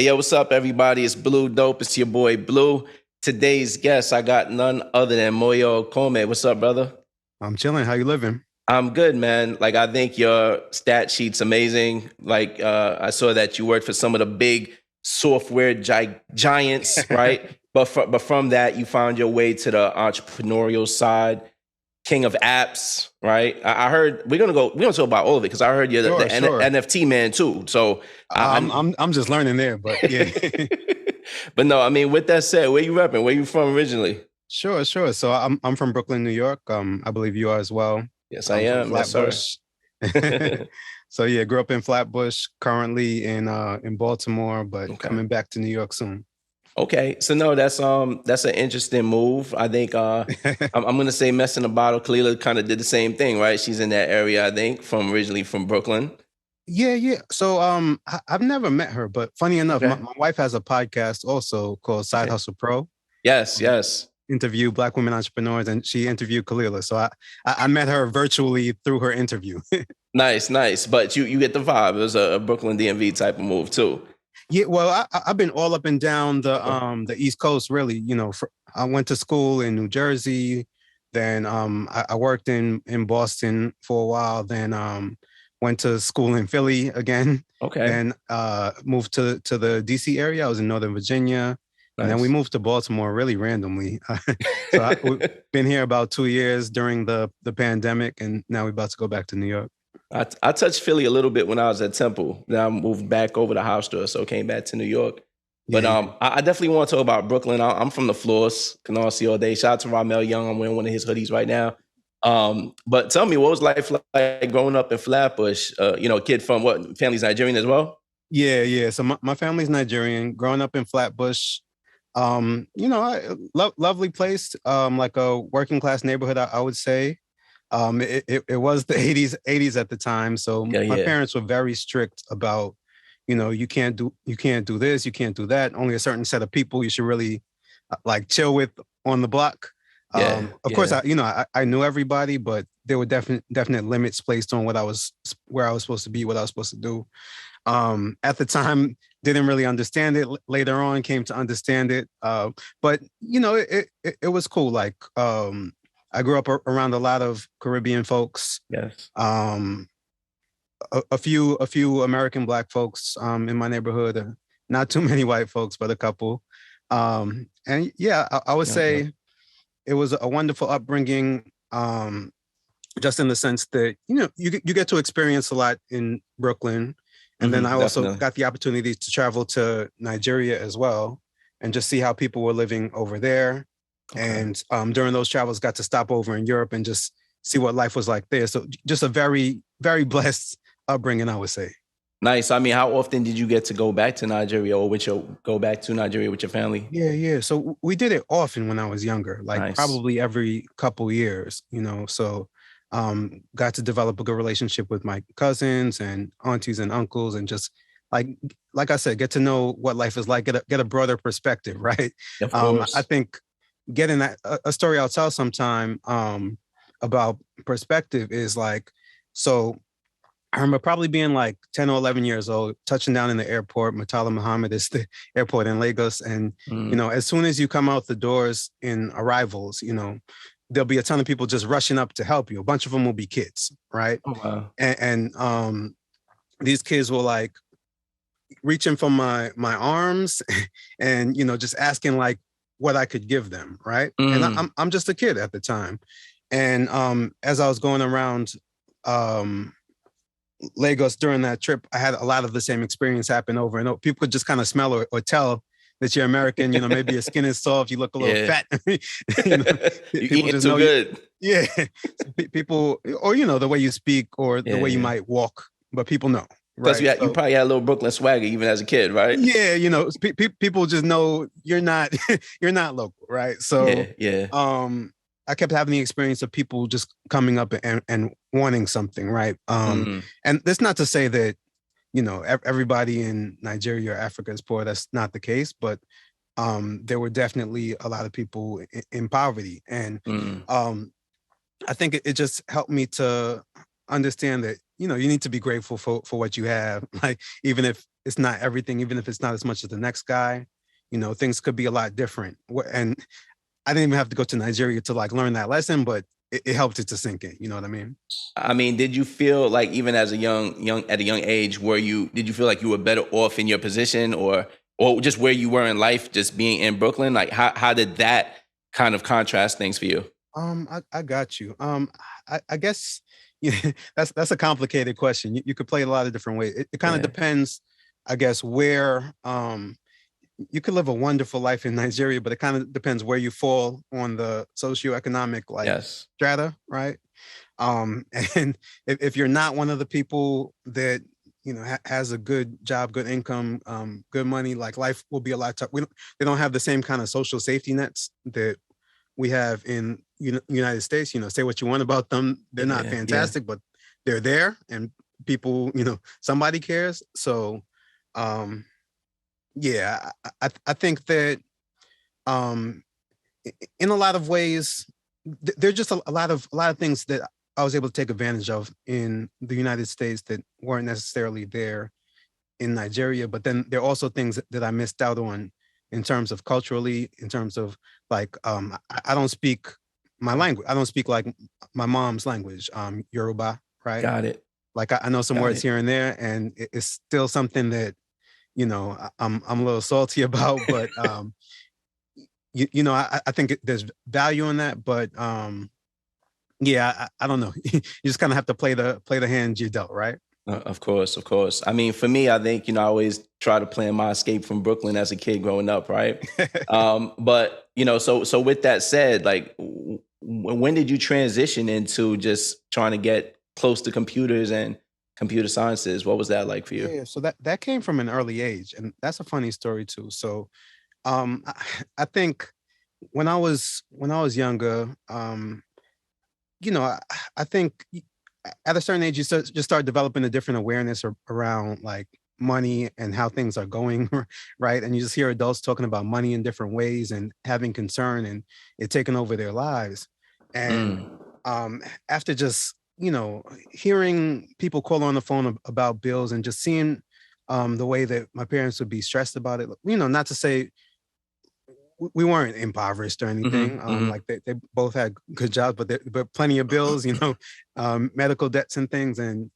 Hey, yo, what's up, everybody? It's Blue Dope. It's your boy Blue. Today's guest, I got none other than Muoyo Okome. What's up, brother? I'm chilling. How you living? I'm good, man. Like, I think your stat sheet's amazing. Like, I saw that you worked for some of the big software giants, right? But from that, you found your way to the entrepreneurial side, king of apps, right? I heard we're gonna talk about all of it because I heard you're the Sure, sure. NFT man too. So I'm just learning there, but yeah. but no, I mean, with that said, where you repping? Where you from originally? Sure, sure. So I'm from Brooklyn, New York. I believe you are as well. Yes, I I'm from am. Yes, sir. Flatbush. So yeah, grew up in Flatbush, currently in Baltimore, but Okay. coming back to New York soon. Okay. So no, that's an interesting move. I think I'm gonna say mess in the bottle. Kalila kind of did the same thing, right? She's in that area, I think, from originally from Brooklyn. Yeah, yeah. So I've never met her, but funny enough, my, Okay. my wife has a podcast also called Side Okay. Hustle Pro. Yes, Um, yes. Interview Black women entrepreneurs, and she interviewed Kalila. So I met her virtually through her interview. Nice, nice. But you get the vibe. It was a Brooklyn DMV type of move too. Yeah, well, I've been all up and down Okay. the East Coast, really. I went to school in New Jersey, then I worked in Boston for a while, then went to school in Philly again, Okay. then moved to the DC area. I was in Northern Virginia, and then we Nice. moved to Baltimore really randomly. So we've been here about 2 years during the pandemic, and now we're about to go back to New York. I touched Philly a little bit when I was at Temple. Then I moved back over to house store, so came back to New York. But Yeah, yeah. I definitely want to talk about Brooklyn. I'm from the floors, Canarsie all day. Shout out to Ramel Young. I'm wearing one of his hoodies right now. But tell me, what was life like growing up in Flatbush? Kid from what? Family's Nigerian as well? Yeah, yeah. So my family's Nigerian. Growing up in Flatbush, lovely place. Like a working class neighborhood, I would say. It was the eighties at the time. So Yeah, my yeah, parents were very strict about, you can't do this, you can't do that. Only a certain set of people you should really like chill with on the block. yeah, Of course, yeah. I knew everybody, but there were definite limits placed on where I was supposed to be, what I was supposed to do. At the time, didn't really understand it. Later on, came to understand it. But it was cool. Like I grew up around a lot of Caribbean folks. Yes. A few American Black folks in my neighborhood. Not too many white folks, but a couple. And yeah, I would Okay. say it was a wonderful upbringing. Just in the sense that you get to experience a lot in Brooklyn, and then I also Definitely. got the opportunity to travel to Nigeria as well, and just see how people were living over there. Okay. And during those travels, got to stop over in Europe and just see what life was like there. So just a very, very blessed upbringing, I would say. Nice. I mean, how often did you get to go back to Nigeria or go back to Nigeria with your family? Yeah, yeah. So we did it often when I was younger, like Nice. probably every couple years, So got to develop a good relationship with my cousins and aunties and uncles, and just like like I said, get to know what life is like, get a broader perspective, right? Of I course. think getting that a story I'll tell sometime about perspective is like, so I remember probably being like 10 or 11 years old, touching down in the airport. Murtala Muhammad is the airport in Lagos. And, Mm. as soon as you come out the doors in arrivals, there'll be a ton of people just rushing up to help you. A bunch of them will be kids, right? Oh, wow. And these kids will like reaching for my arms and, just asking like what I could give them, right? And Mm. I'm just a kid at the time. And as I was going around Lagos during that trip, I had a lot of the same experience happen over and over. People could just kind of smell or tell that you're American. Maybe your skin is soft, you look a little Yeah. fat. you know, You People eating just too know you. good. Yeah, people, or the way you speak or the Yeah, way you yeah. might walk, but people know, Plus, right? you So probably had a little Brooklyn swagger even as a kid, right? yeah, people just know you're not you're not local, right? So Yeah, yeah. um I kept having the experience of people just coming up and wanting something, right? Mm. And that's not to say that everybody in Nigeria or Africa is poor. That's not the case, but there were definitely a lot of people in poverty, and Mm. I think it just helped me to understand that you know, you need to be grateful for what you have. Like, even if it's not everything, even if it's not as much as the next guy, you know, things could be a lot different. And I didn't even have to go to Nigeria to like learn that lesson, but it helped it to sink in. You know what I mean? I mean, did you feel like even as a at a young age, did you feel like you were better off in your position, or just where you were in life, just being in Brooklyn? Like how did that kind of contrast things for you? I got you. I guess yeah, that's a complicated question. You could play it a lot of different ways. It kind of Yeah. depends, I guess, where you could live a wonderful life in Nigeria, but it kind of depends where you fall on the socioeconomic like Yes. strata, right? Um, and if you're not one of the people that you know has a good job, good income, good money, like life will be a lot tough. They don't have the same kind of social safety nets that we have in United States. You know, say what you want about them, they're not Yeah. Yeah. fantastic, but they're there, and people, you know, somebody cares. So, um, yeah, I think that um, in a lot of ways, there are just a lot of things that I was able to take advantage of in the United States that weren't necessarily there in Nigeria. But then there are also things that I missed out on in terms of culturally, in terms of like I don't speak my language. I don't speak like my mom's language, Yoruba, right? Got it. Like I know some Got words it. here and there, and it's still something that you know I'm a little salty about. But you know I think there's value in that, but yeah, I don't know. You just kind of have to play the hand you dealt, right? Of course, of course. I mean, for me, I think, I always try to plan my escape from Brooklyn as a kid growing up, right? But so with that said, like, when did you transition into just trying to get close to computers and computer sciences? What was that like for you? Yeah, so that came from an early age, and that's a funny story too. So, I think when I was younger, you know, I think at a certain age you just start developing a different awareness around like money and how things are going, right? And you just hear adults talking about money in different ways and having concern and it taking over their lives. And Mm, after just hearing people call on the phone about bills and just seeing the way that my parents would be stressed about it, not to say we weren't impoverished or anything. hmm. Like they both had good jobs, but plenty of bills, medical debts and things, and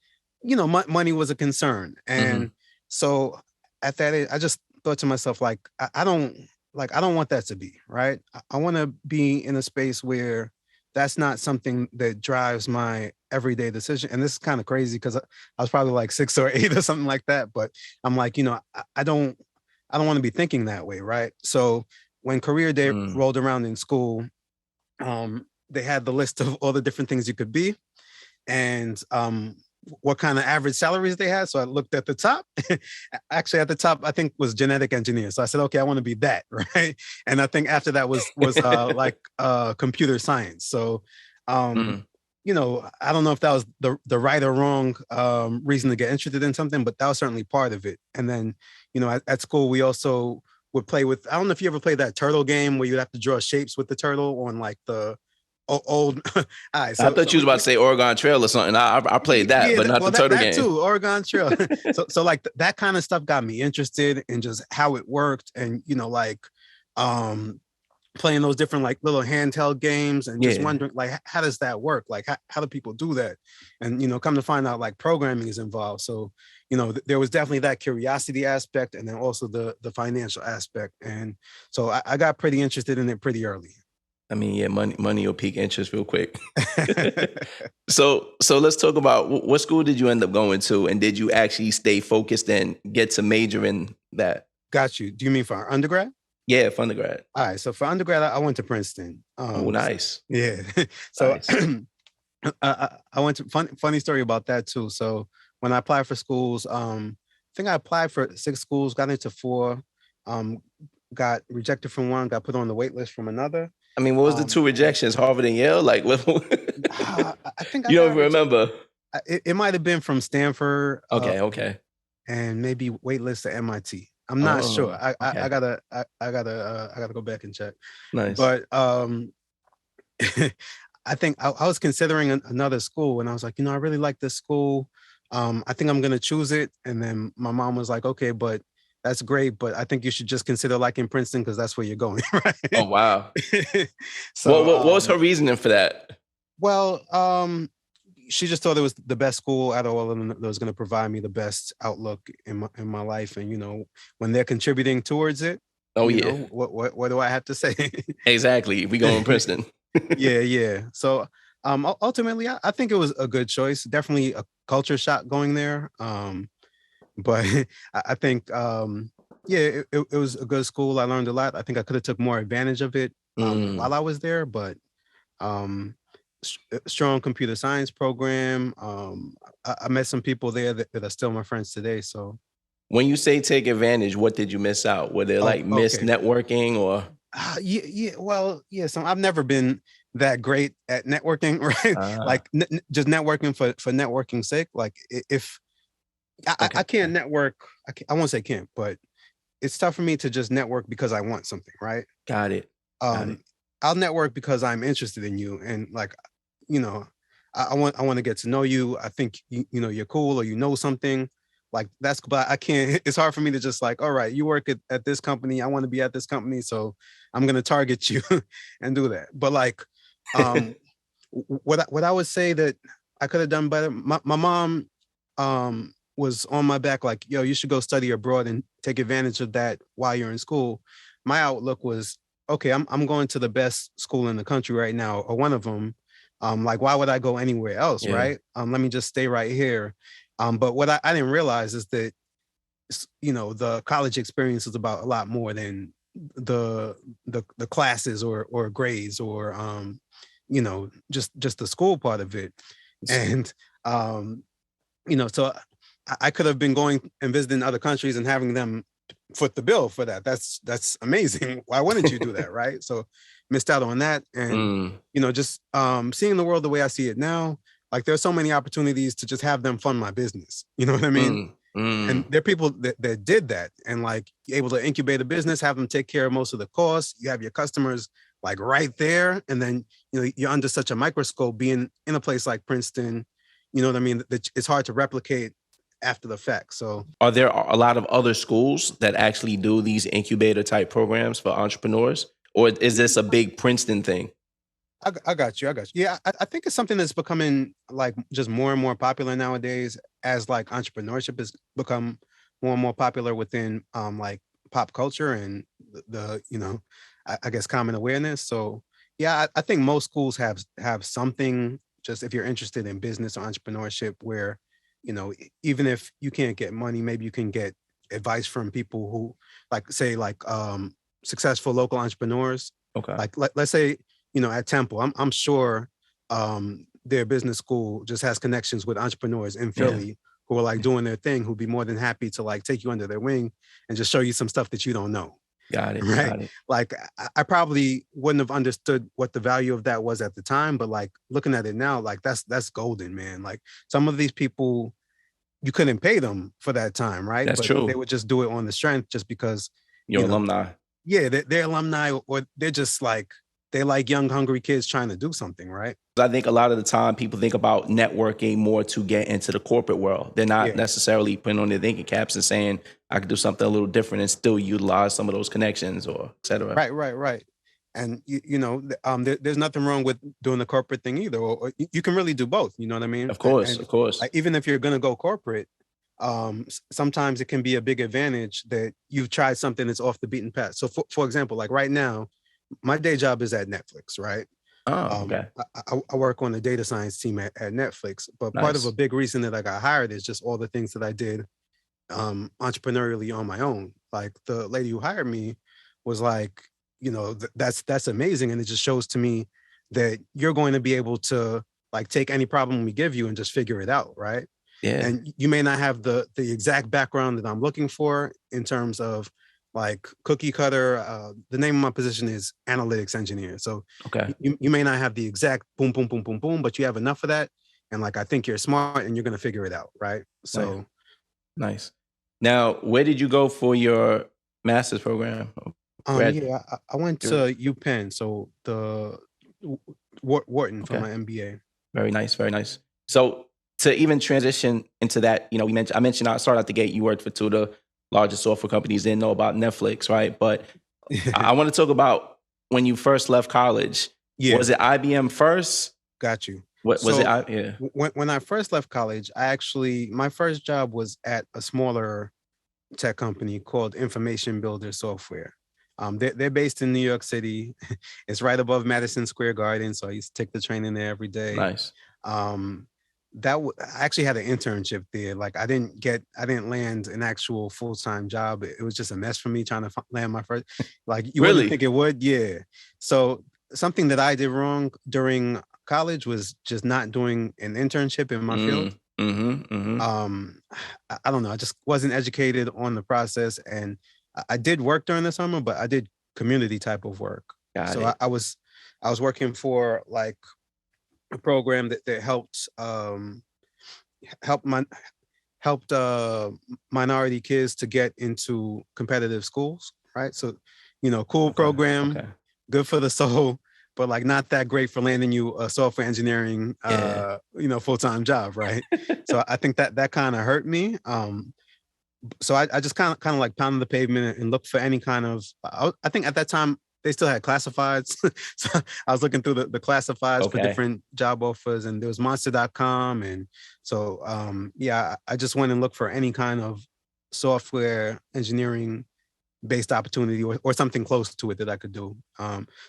money was a concern. And Hmm. so at that age, I just thought to myself, like, I don't want that to be right. I want to be in a space where that's not something that drives my everyday decision. And this is kind of crazy because I was probably like 6 or 8 or something like that. But I'm like, I don't want to be thinking that way, right? So when career day Mm. rolled around in school, they had the list of all the different things you could be and what kind of average salaries they had. So I looked at the top. Actually, at the top, I think was genetic engineer. So I said, okay, I want to be that, right? And I think after that was like computer science. So um, Mm. I don't know if that was the right or wrong reason to get interested in something, but that was certainly part of it. And then, at school, we also would play with, I don't know if you ever played that turtle game where you'd have to draw shapes with the turtle on like the old. All right. I So thought you was about to say Oregon Trail or something. I played that, yeah, but not well, the turtle that game. too, Oregon Trail. So like that kind of stuff got me interested in just how it worked and, um, playing those different like little handheld games and just Yeah. wondering like how does that work, like how do people do that, and come to find out like programming is involved. So there was definitely that curiosity aspect and then also the financial aspect, and so I got pretty interested in it pretty early. I mean, yeah, money will peak interest real quick. So let's talk about what school did you end up going to, and did you actually stay focused and get to major in that? Got you. Do you mean for our undergrad? Yeah, for undergrad. All right, so for undergrad I went to Princeton. Oh, nice, Yeah. So nice. I went to funny story about that too. So when I applied for schools, I think I applied for 6 schools, got into 4, um, got rejected from one, got put on the wait list from another. I mean, what was the two And rejections? Harvard and Yale. Like, what? I think I You don't got even remember? it might have been from Stanford, Okay, okay. and maybe waitlist at MIT. I'm not sure. Oh, okay. I gotta go back and check. Nice. But I think I was considering another school, and I was like, I really like this school. I think I'm gonna choose it. And then my mom was like, okay, but that's great, but I think you should just consider like in Princeton because that's where you're going, Oh right? wow. So, What was her reasoning for that? well, she just thought it was the best school out of all of them that was going to provide me the best outlook in my life, and when they're contributing towards it, Oh yeah, what do I have to say? exactly. We going to Princeton. Yeah, yeah. So, ultimately, I think it was a good choice. Definitely a culture shock going there. But I think, yeah, it was a good school. I learned a lot. I think I could have took more advantage of it Mm. while I was there, but um, strong computer science program. I met some people there that are still my friends today. So, When you say take advantage, what did you miss out? Were there oh, like missed okay. networking or? Yeah, yeah. Well, yeah. So I've never been that great at networking, right? Ah, Like just networking for networking's sake. Like if okay, I can't okay. network, I won't say can't, but it's tough for me to just network because I want something, right? Got it. Got it. Um, I'll network because I'm interested in you, and like, you know, I want to get to know you. I think you're cool, or something. Like that's, but I can't. It's hard for me to just like, all right, you work at this company. I want to be at this company, so I'm gonna target you and do that. But like, um, what I would say that I could have done better. My mom was on my back like, yo, you should go study abroad and take advantage of that while you're in school. My outlook was, okay, I'm going to the best school in the country right now, or one of them. Like, why would I go anywhere else, Yeah. right? Let me just stay right here. But what I didn't realize is that the college experience is about a lot more than the classes or grades or just the school part of it. And so I could have been going and visiting other countries and having them foot the bill for that. That's amazing. Why wouldn't you do that, right? So missed out on that, and Mm, just seeing the world the way I see it now. Like there's so many opportunities to just have them fund my business. You know what I mean? mm, mm. And there are people that did that and like able to incubate a business, have them take care of most of the costs. You have your customers like right there, and then you're under such a microscope being in a place like Princeton. You know what I mean? That it's hard to replicate after the fact. So Are there a lot of other schools that actually do these incubator type programs for entrepreneurs? Or is this a big Princeton thing? I got you. I got you. Yeah, I think it's something that's becoming like just more and more popular nowadays as like entrepreneurship has become more and more popular within like pop culture and I guess common awareness. So yeah, I think most schools have something just if you're interested in business or entrepreneurship where even if you can't get money, maybe you can get advice from people who like say like successful local entrepreneurs. Okay. Like let's say at Temple, I'm sure their business school just has connections with entrepreneurs in Yeah. Philly who are like doing their thing, who'd be more than happy to like take you under their wing and just show you some stuff that you don't know. Got it. Right. Got it. Like I probably wouldn't have understood what the value of that was at the time, but like looking at it now, like that's golden, man. Like some of these people, you couldn't pay them for that time, right? That's But they true. would just do it on the strength just because, Your you know, alumni. yeah, they're alumni or they're just like they're like young, hungry kids trying to do something, right? I think a lot of the time people think about networking more to get into the corporate world. They're not Yeah. necessarily putting on their thinking caps and saying, I could do something a little different and still utilize some of those connections or et cetera. Right, right, right. And there's nothing wrong with doing the corporate thing either, or you can really do both. You know what I mean? Of course. And Of course. like, even if you're gonna go corporate, sometimes it can be a big advantage that you've tried something that's off the beaten path. So, for example, like right now, my day job is at Netflix, right? Oh, okay. I work on the data science team at Netflix, but part of a Nice. big reason that I got hired is just all the things that I did entrepreneurially on my own. Like the lady who hired me was like, that's amazing, and it just shows to me that you're going to be able to like take any problem we give you and just figure it out, right? Yeah. And you may not have the exact background that I'm looking for in terms of like cookie cutter. The name of my position is analytics engineer. So Okay. you may not have the exact boom, boom, boom, boom, boom, but you have enough of that. And like I think you're smart and you're gonna figure it out, right? Nice. So Nice. Now, where did you go for your master's program? Grad. yeah, I went to UPenn, so the Wharton for Okay. my MBA. Very nice. Very nice. So to even transition into that, you know, I mentioned I started out the gate. You worked for two of the largest software companies. Didn't know about Netflix, right? But I want to talk about when you first left college. Yeah, Was it IBM first? got you. What was it? So Yeah. when I first left college, my first job was at a smaller tech company called Information Builder Software. They're based in New York City. It's right above Madison Square Garden, so I used to take the train in there every day. Nice. Um, I actually had an internship there. Like I didn't land an actual full-time job. It was just a mess for me trying to land my first. Like you wouldn't Really? think it would, yeah. So something that I did wrong during college was just not doing an internship in my field. Um, I don't know. I just wasn't educated on the process, and I did work during the summer, but I did community type of work. Got So it. I was working for like a program that helped my helped minority kids to get into competitive schools, right? So, you know, cool Okay. program, Okay. good for the soul, but like not that great for landing you a software engineering, Yeah. you know, full-time job, right? So I think that kind of hurt me. So I just kind of like pounded the pavement and looked for any kind of. I think at that time they still had classifieds, so I was looking through the classifieds for Okay. different job offers, and there was Monster.com, and so yeah, I just went and looked for any kind of software engineering based opportunity or something close to it that I could do.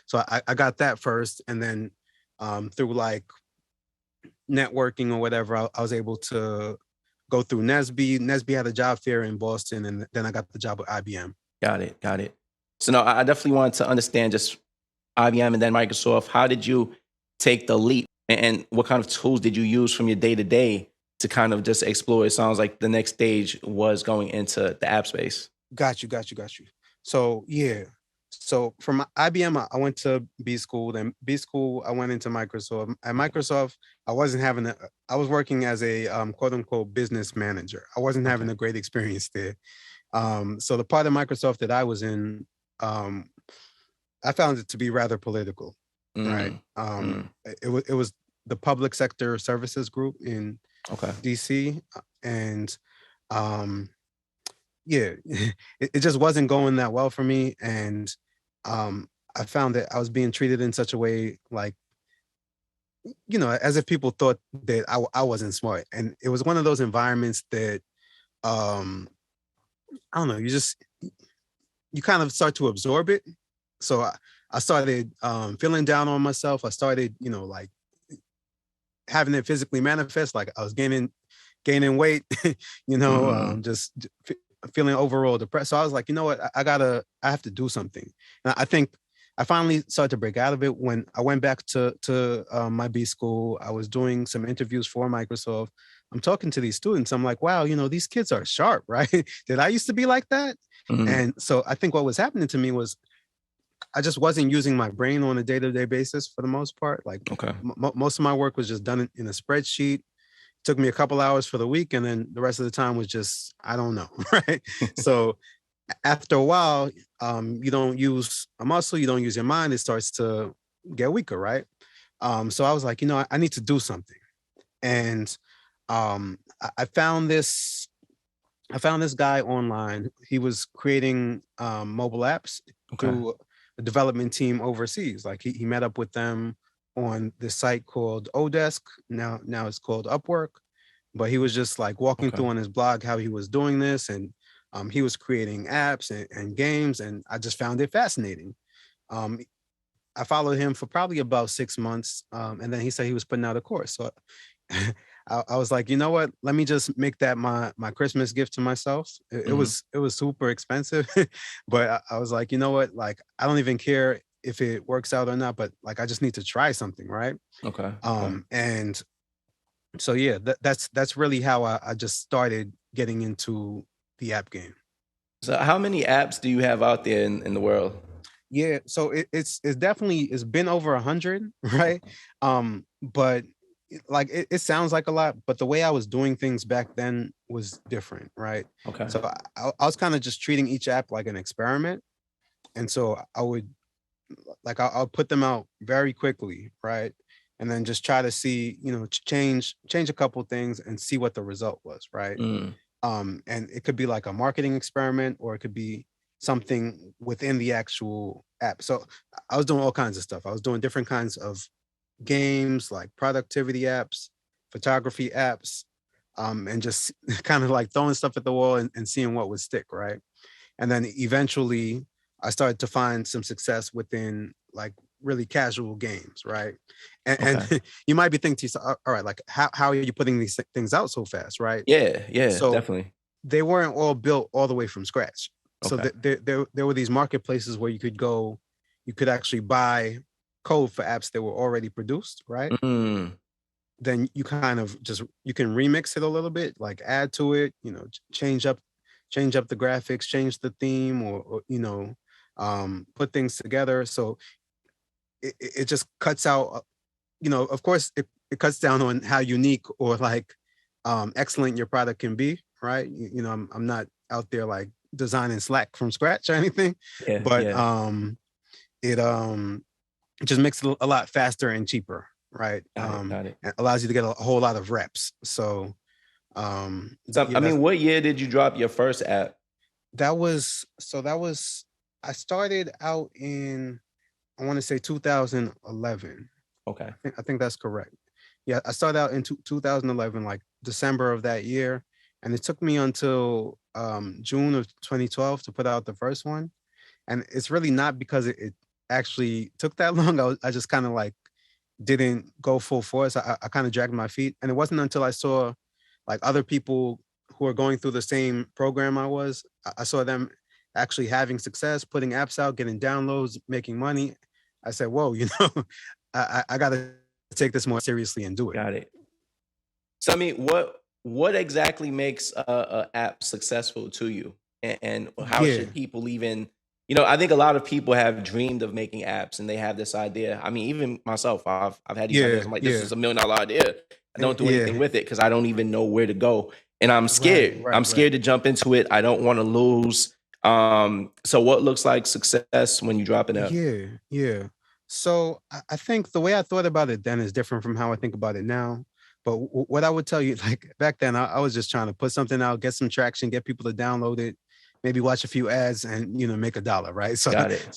So I got that first, and then through like networking or whatever, I was able to go through Nesby. Nesby had a job fair in Boston, and then I got the job with IBM. Got it. Got it. So no, I definitely wanted to understand just IBM and then Microsoft. How did you take the leap, and what kind of tools did you use from your day to day to kind of just explore? It sounds like the next stage was going into the app space. Got you. So yeah. So from IBM, I went to B school. Then B school, I went into Microsoft. At Microsoft, I wasn't having a. I was working as a quote unquote business manager. I wasn't having Okay. a great experience there. So the part of Microsoft that I was in, um, I found it to be rather political, right? Mm, mm, It was the public sector services group in okay. DC, and um, yeah, it just wasn't going that well for me, and I found that I was being treated in such a way, like you know, as if people thought that I wasn't smart, and it was one of those environments that um, I don't know, you kind of start to absorb it. So I started feeling down on myself. I started, you know, like having it physically manifest, like I was gaining weight, you know, Mm, feeling overall depressed. So I was like, you know what, I have to do something. And I think I finally started to break out of it when I went back to my B school. I was doing some interviews for Microsoft. I'm talking to these students. I'm like, wow, you know, these kids are sharp, right? Did I used to be like that? mm, And so I think what was happening to me was I just wasn't using my brain on a day-to-day basis for the most part. Like okay. most of my work was just done in a spreadsheet. Took me a couple hours for the week, and then the rest of the time was just I don't know, right? So after a while, you don't use a muscle, you don't use your mind, it starts to get weaker, right? So I was like, you know, I need to do something, and I found this guy online. He was creating mobile apps Okay. through a development team overseas. Like he met up with them on this site called Odesk. Now it's called Upwork. But he was just like walking Okay. through on his blog how he was doing this, and he was creating apps and games, and I just found it fascinating. Um, I followed him for probably about 6 months, and then he said he was putting out a course. So I was like, you know what? Let me just make that my Christmas gift to myself. It Hmm. was super expensive, but I was like, you know what? Like, I don't even care if it works out or not, but like, I just need to try something, right? Okay. Okay. And so yeah, that's really how I just started getting into the app game. So how many apps do you have out there in the world? Yeah, so it's definitely it's been over 100, right? Okay. But like it sounds like a lot, but the way I was doing things back then was different, right? Okay. So I was kind of just treating each app like an experiment, and so I would like I'll put them out very quickly, right? and then just try to see, change a couple things and see what the result was, right? Mm. And it could be like a marketing experiment, or it could be something within the actual app. So I was doing all kinds of stuff. I was doing different kinds of games, like productivity apps, photography apps, and just kind of like throwing stuff at the wall and seeing what would stick, right? And then eventually I started to find some success within like really casual games, right? And, Okay. and you might be thinking to yourself, all right, like how are you putting these things out so fast, right? Yeah, yeah, So definitely. they weren't all built all the way from scratch. So Okay. there were these marketplaces where you could go, you could actually buy code for apps that were already produced, right? Mm. Then you kind of just, you can remix it a little bit, like add to it, change up the graphics, change the theme, or put things together. So it just cuts out, of course it cuts down on how unique or like excellent your product can be, right? I'm not out there like designing Slack from scratch or anything, Yeah, but yeah. it just makes it a lot faster and cheaper, right? Got it, got it. And allows you to get a whole lot of reps. So So, yeah, I mean, what year did you drop your first app? that was I started out in, I want to say 2011. Okay. I think that's correct. Yeah, I started out in 2011, like December of that year, and it took me until June of 2012 to put out the first one. And it's really not because it actually took that long. I just kind of like didn't go full force. I kind of dragged my feet, and it wasn't until I saw like other people who are going through the same program I was. I saw them actually having success, putting apps out, getting downloads, making money. I said, "Whoa, I got to take this more seriously and do it." Got it. So, I mean, what exactly makes a app successful to you, and how Yeah, should people even? I think a lot of people have dreamed of making apps, and they have this idea. I mean, even myself, I've had these ideas. yeah, I'm like, this yeah, is $1 million idea. I don't do anything yeah. with it because I don't even know where to go, and I'm Right, scared. I'm right, right. scared to jump into it. I don't want to lose. So, what looks like success when you drop an app? Yeah, yeah. So I think the way I thought about it then is different from how I think about it now. But what I would tell you, like back then, I was just trying to put something out, get some traction, get people to download it, maybe watch a few ads, and make $1, right? So, Got it.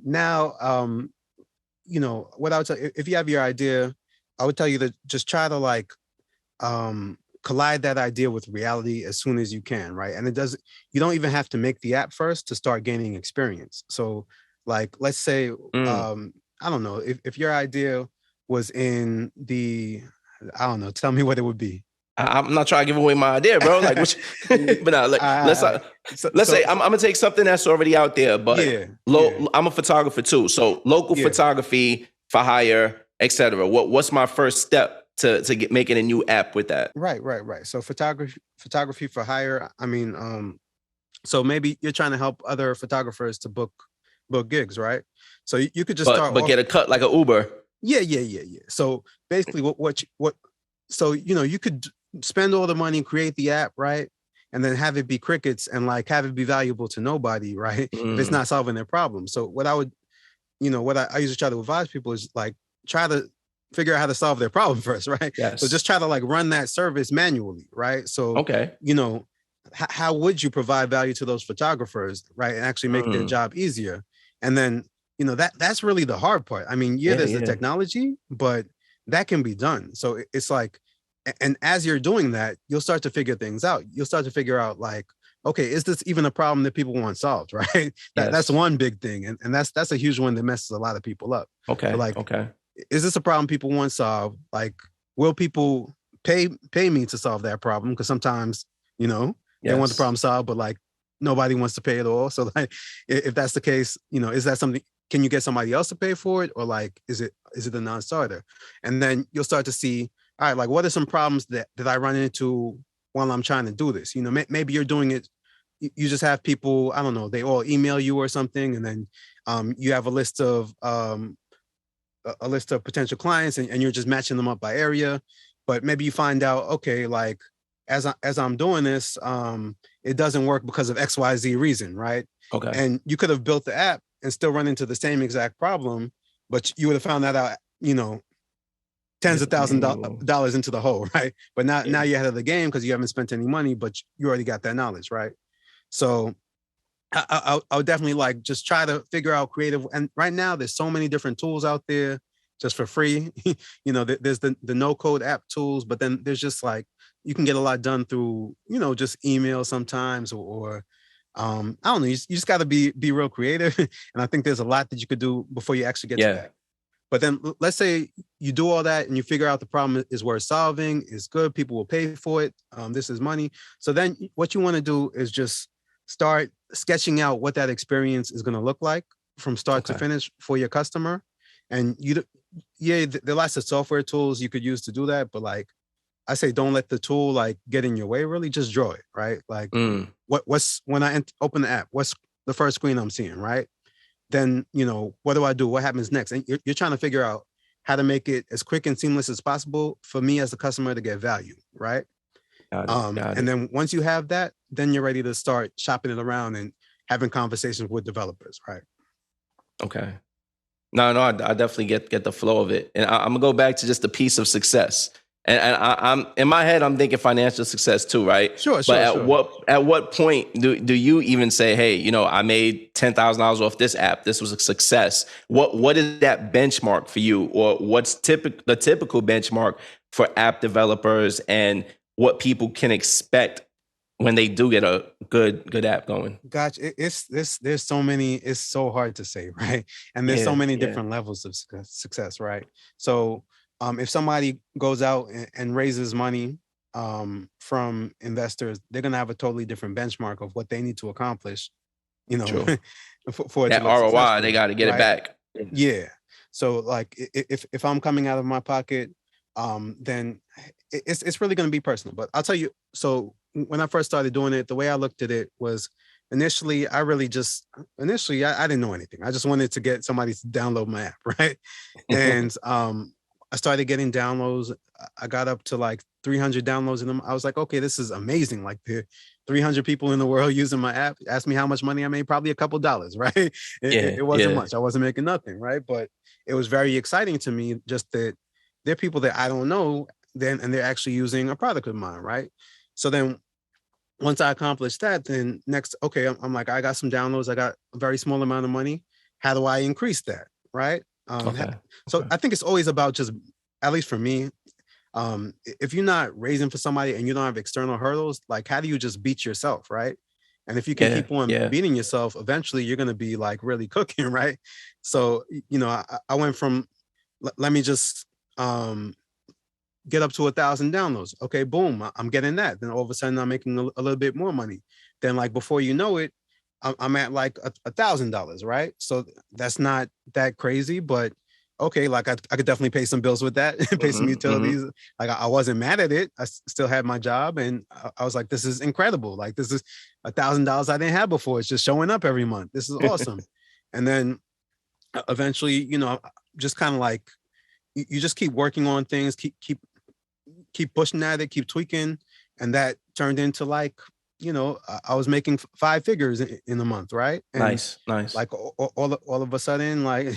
now, what I would tell if you have your idea, I would tell you to just try to like collide that idea with reality as soon as you can, right? And you don't even have to make the app first to start gaining experience. So like, let's say, Mm. I don't know, if your idea was in the, I don't know, tell me what it would be. I'm not trying to give away my idea, bro. Like, which, but no, like, let's I, so, let's say so, I'm gonna take something that's already out there, but yeah, yeah, I'm a photographer too, so local yeah. photography for hire, etc. What's my first step to get making a new app with that? Right, right, right. So photography for hire. I mean, so maybe you're trying to help other photographers to book gigs, right? So you could just But start off. get a cut like a Uber. Yeah, yeah, yeah, yeah. So basically, so you could spend all the money, create the app, right, and then have it be crickets and like have it be valuable to nobody, right? If it's Mm, not solving their problem. So what I would, what I usually try to advise people is like try to figure out how to solve their problem first, right? So yes. just try to like run that service manually, right? So Okay. how would you provide value to those photographers, right, and actually make their Mm, job easier? And then that's really the hard part. I mean, yeah, yeah, there's the yeah. technology, but that can be done. So it's like, and as you're doing that, you'll start to figure things out. You'll start to figure out like, okay, is this even a problem that people want solved, right? That's Yes. one big thing, and that's a huge one that messes a lot of people up. So Okay. like, Okay. is this a problem people want solved? Like, will people pay me to solve that problem? Because sometimes, they want the Yes. problem solved, but like nobody wants to pay at all. So like, if that's the case, is that something? Can you get somebody else to pay for it, or like, is it a non-starter? And then you'll start to see, all right, like what are some problems that I run into while I'm trying to do this? Maybe you're doing it. You just have people, I don't know, they all email you or something, and then you have a list of potential clients, and you're just matching them up by area. But maybe you find out, okay, like as I'm doing this, it doesn't work because of XYZ reason, right? Okay. And you could have built the app and still run into the same exact problem, but you would have found that out, tens of thousands of Ooh. dollars into the hole, right? But now Yeah. you're ahead of the game because you haven't spent any money, but you already got that knowledge, right? So I would definitely like just try to figure out creative. And right now, there's so many different tools out there just for free. There's the no code app tools, but then there's just like you can get a lot done through just email sometimes or I don't know. You just got to be real creative, and I think there's a lot that you could do before you actually get to Yeah. that. But then let's say you do all that and you figure out the problem is worth solving, is good, people will pay for it. This is money. So then what you want to do is just start sketching out what that experience is going to look like from start to Okay. finish for your customer. And there are lots of software tools you could use to do that. But like I say, don't let the tool like get in your way. Really just draw it, right? Like what's when I open the app, what's the first screen I'm seeing, right? Then what do I do? What happens next? And you're trying to figure out how to make it as quick and seamless as possible for me as a customer to get value, right? Got it. And then once you have that, then you're ready to start shopping it around and having conversations with developers, right? Okay. No, I definitely get the flow of it, and I'm gonna go back to just the piece of success. And I'm in my head, I'm thinking financial success too, right? Sure. But at what point do you even say, hey, I made $10,000 off this app. This was a success. What is that benchmark for you, or what's the typical benchmark for app developers, and what people can expect when they do get a good app going? Gotcha. There's so many. It's so hard to say, right? And there's so many different levels of success, right? So if somebody goes out and raises money from investors, they're gonna have a totally different benchmark of what they need to accomplish, for it that to look ROI, successful, they got to get it back. Yeah. So like if I'm coming out of my pocket, then it's really going to be personal. But I'll tell you. So when I first started doing it, the way I looked at it was initially I didn't know anything. I just wanted to get somebody to download my app, right? And I started getting downloads. I got up to like 300 downloads in them. I was like, okay, this is amazing. Like the 300 people in the world using my app. Ask me how much money I made, probably a couple dollars, right? It wasn't much. I wasn't making nothing, right? But it was very exciting to me just that there are people that I don't know then, and they're actually using a product of mine, right? So then once I accomplished that, then next, okay, I'm like, I got some downloads. I got a very small amount of money. How do I increase that, right? So I think it's always about just, at least for me, if you're not raising for somebody and you don't have external hurdles, like how do you just beat yourself, right? And if you can keep on beating yourself, eventually you're going to be like really cooking, right? So, I went from, let me just get up to 1,000 downloads. Okay, boom, I'm getting that. Then all of a sudden I'm making a little bit more money. Then like before you know it, I'm at like $1,000, right? So that's not that crazy, but okay, like I could definitely pay some bills with that, pay some utilities. Like I wasn't mad at it. I still had my job, and I was like, this is incredible. Like this is $1,000 I didn't have before. It's just showing up every month. This is awesome. And then eventually, just kind of like you just keep working on things, keep pushing at it, keep tweaking, and that turned into like, I was making 5 figures in a month, right? And nice. Like all of a sudden, like,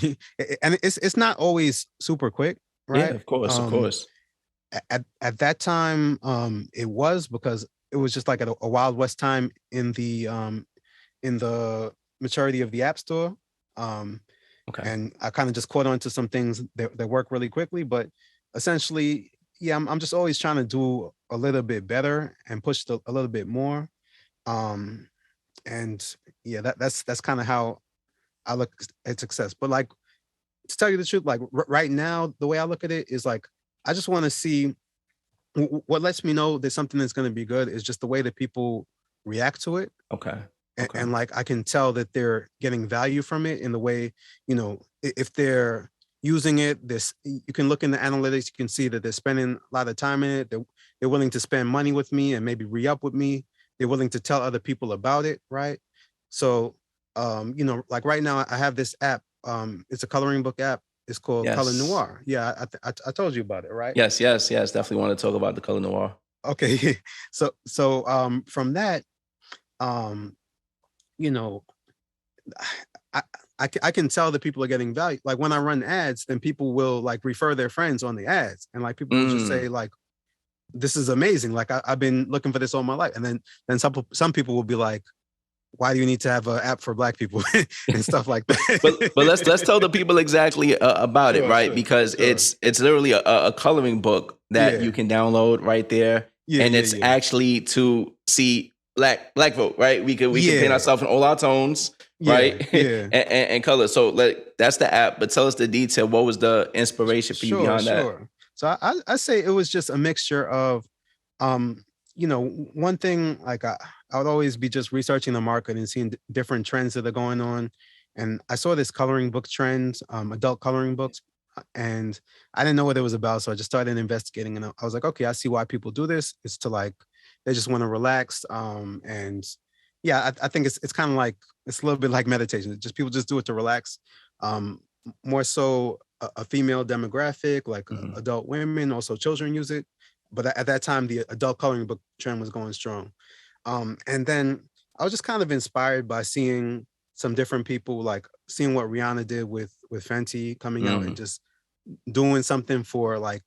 and it's not always super quick, right? Yeah, of course. At that time, it was because it was just like a Wild West time in the maturity of the App Store. And I kind of just caught on to some things that work really quickly, but essentially, yeah, I'm just always trying to do a little bit better and push a little bit more. And yeah, that's kind of how I look at success. But like, to tell you the truth, like right now, the way I look at it is like, I just want to see what lets me know that something is going to be good is just the way that people react to it. Okay. And like, I can tell that they're getting value from it in the way, if they're using it, you can look in the analytics, you can see that they're spending a lot of time in it. They're willing to spend money with me and maybe re-up with me. They're willing to tell other people about it, right? So, like right now I have this app. It's a coloring book app. It's called Color Noir. Yeah, I told you about it, right? Yes. Definitely want to talk about the Color Noir. Okay, so from that, I I can tell that people are getting value. Like when I run ads, then people will like refer their friends on the ads, and like people will just say like, "This is amazing! Like I've been looking for this all my life." And then some people will be like, "Why do you need to have an app for Black people?" and stuff like that. but let's tell the people exactly about it, Sure, right? sure, Because sure. it's literally a coloring book that Yeah, you can download right there, yeah, and yeah, it's yeah, actually to see black folk, right? We can paint yeah, ourselves in all our tones, yeah, right, yeah. and color. So like that's the app. But tell us the detail. What was the inspiration for you Sure, behind that? sure. So I say it was just a mixture of, um, one thing like I would always be just researching the market and seeing different trends that are going on, and I saw this coloring book trend, adult coloring books, and I didn't know what it was about, so I just started investigating, and I was like, okay, I see why people do this. It's to like they just want to relax, and yeah, I think it's kind of like it's a little bit like meditation. Just people just do it to relax. More so a female demographic, like Mhm. adult women, also children use it. But at that time, the adult coloring book trend was going strong. And then I was just kind of inspired by seeing some different people, like seeing what Rihanna did with Fenty coming out and Mm, just doing something for like,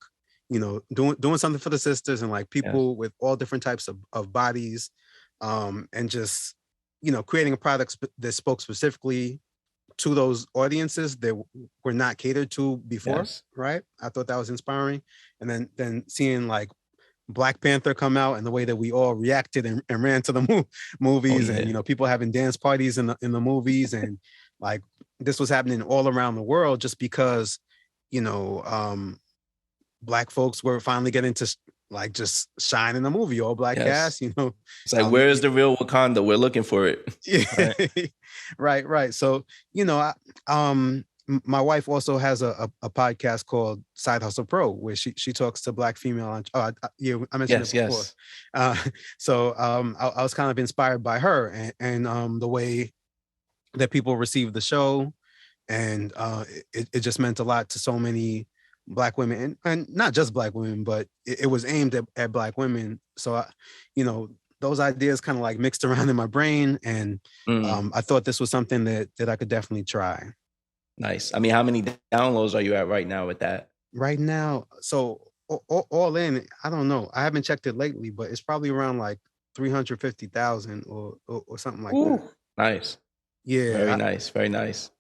doing something for the sisters and like yes. people with all different types of bodies, and just creating a product that spoke specifically to those audiences that were not catered to before, Yes. right? I thought that was inspiring. And then seeing like Black Panther come out and the way that we all reacted and ran to the Oh movies, and yeah. people having dance parties in the movies, and like this was happening all around the world just because you know Black folks were finally getting to like just shine in the movie, all Black Yes. cast, It's like, um, where's the real Wakanda? We're looking for it. yeah, Right. right, right. So, my wife also has a podcast called Side Hustle Pro, where she talks to Black female. Yeah, I mentioned it Yes. before. Yes. Uh, so, I was kind of inspired by her and the way that people received the show, and it just meant a lot to so many Black women, and not just Black women, but it was aimed at Black women. So you know those ideas kind of like mixed around in my brain, and Mm, I thought this was something that I could definitely try. nice. I mean, how many downloads are you at right now with that? Right now, so all in, I don't know, I haven't checked it lately, but it's probably around like 350,000 or something like Ooh, that. nice. Very Yeah. nice. Very nice.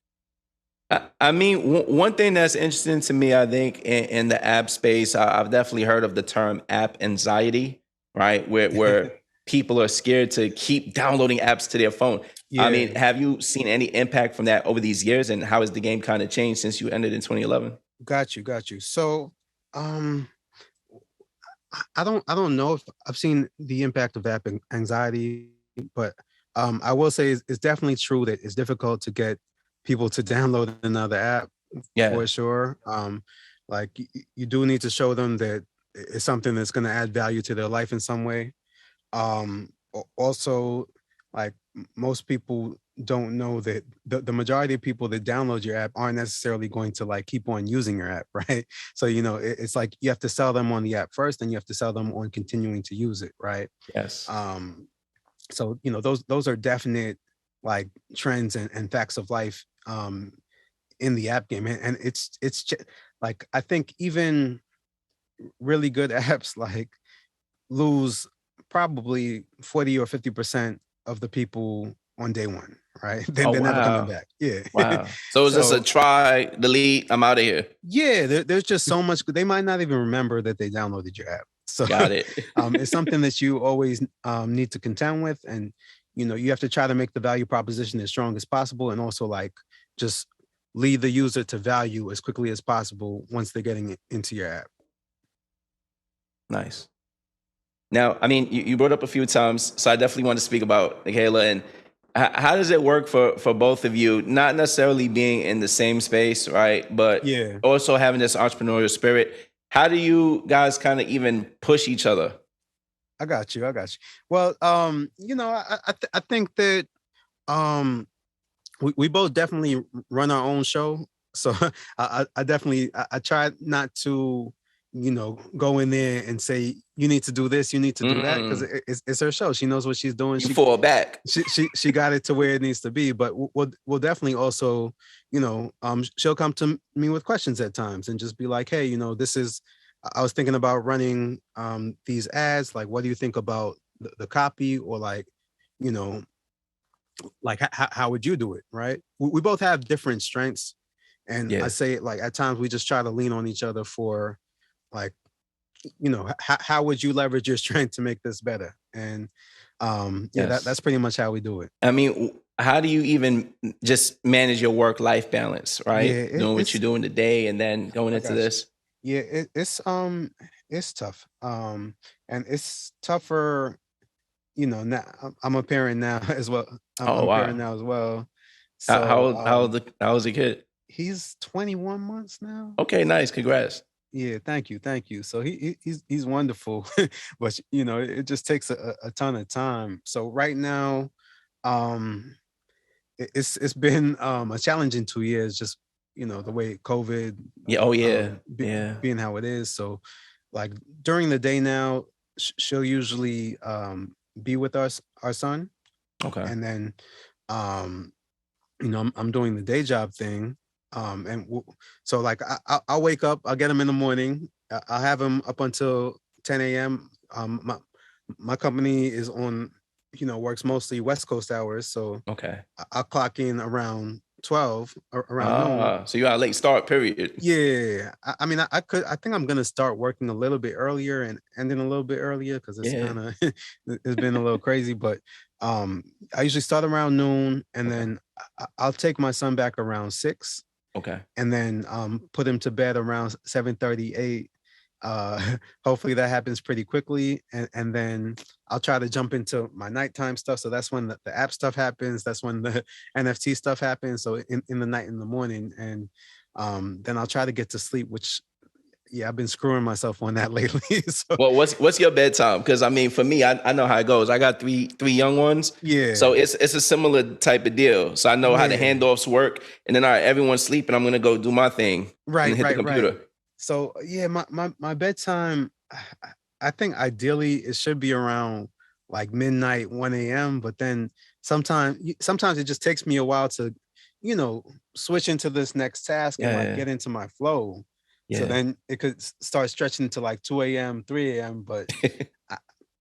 I mean, one thing that's interesting to me, I think, in the app space, I've definitely heard of the term app anxiety, right? Where people are scared to keep downloading apps to their phone. I Yeah, mean, have you seen any impact from that over these years, and how has the game kind of changed since you ended in 2011? got you. So, um, I don't know if I've seen the impact of app anxiety, but I will say it's definitely true that it's difficult to get people to download another app Yeah. for sure. Like you do need to show them that it's something that's going to add value to their life in some way. Also, like most people don't know that the majority of people that download your app aren't necessarily going to like keep on using your app, right? So it's like you have to sell them on the app first, and you have to sell them on continuing to use it, right? Yes. um so those are definite like trends and facts of life in the app game, and like I think even really good apps like lose probably 40 or 50% of the people on day one, right? Then Oh they're never coming wow. back. Yeah. Wow. So is this a So try, delete, I'm out of here? yeah, there's just so much. They might not even remember that they downloaded your app. So Got it. it's something that you always need to contend with, and you have to try to make the value proposition as strong as possible, and also like just lead the user to value as quickly as possible once they're getting into your app. Nice. Now, I mean, you brought up a few times, so I definitely want to speak about Michaela and how does it work for both of you? Not necessarily being in the same space, right? But Yeah. also having this entrepreneurial spirit. How do you guys kind of even push each other? I got you. Well, I think that um we both definitely run our own show. So I definitely I try not to, go in there and say, you need to do this, you need to do that, because it's her show. She knows what she's doing. You fall back. She got it to where it needs to be. But we'll definitely also, she'll come to me with questions at times and just be like, hey, this is, I was thinking about running these ads. Like, what do you think about the copy? Or like, like how would you do it? Right. We both have different strengths. And I say, like, at times we just try to lean on each other for, like, how would you leverage your strength to make this better? And that's pretty much how we do it. I mean, how do you even just manage your work-life balance, right? Yeah, doing what you're doing today and then going into this. Yeah, it's tough. And it's tougher, now I'm a parent now as well. I'm a parent now as well. So how old is the kid? He's 21 months now. Okay, nice. Congrats. Yeah, thank you. So he's wonderful, but it just takes a ton of time. So right now, it's been a challenging 2 years, just the way COVID, being how it is. So like during the day now, she'll usually be with our son. Okay, and then I'm doing the day job thing. So like I'll wake up, I'll get him in the morning, I'll have him up until 10 a.m. My company is on, works mostly West Coast hours. So okay, I'll clock in around 12, around noon. So you got a late start period. Yeah. I mean, I think I'm going to start working a little bit earlier and ending a little bit earlier, because it's kind of, it's been a little crazy, but I usually start around noon, and then I'll take my son back around 6. Okay. And then put him to bed around 7:38. Hopefully that happens pretty quickly. And then I'll try to jump into my nighttime stuff. So that's when the app stuff happens. That's when the NFT stuff happens. So in the night, in the morning. And then I'll try to get to sleep, which, I've been screwing myself on that lately. So, well, what's your bedtime? Because I mean, for me, I know how it goes. I got three young ones. Yeah. So it's a similar type of deal. So I know how the handoffs work. And then, all right, everyone's sleeping, I'm gonna go do my thing. Right. And hit the computer. Right. So my bedtime, I think ideally it should be around like midnight, 1 a.m. But then sometimes it just takes me a while to, switch into this next task and like get into my flow. Yeah. So then it could start stretching to like 2 a.m., 3 a.m. But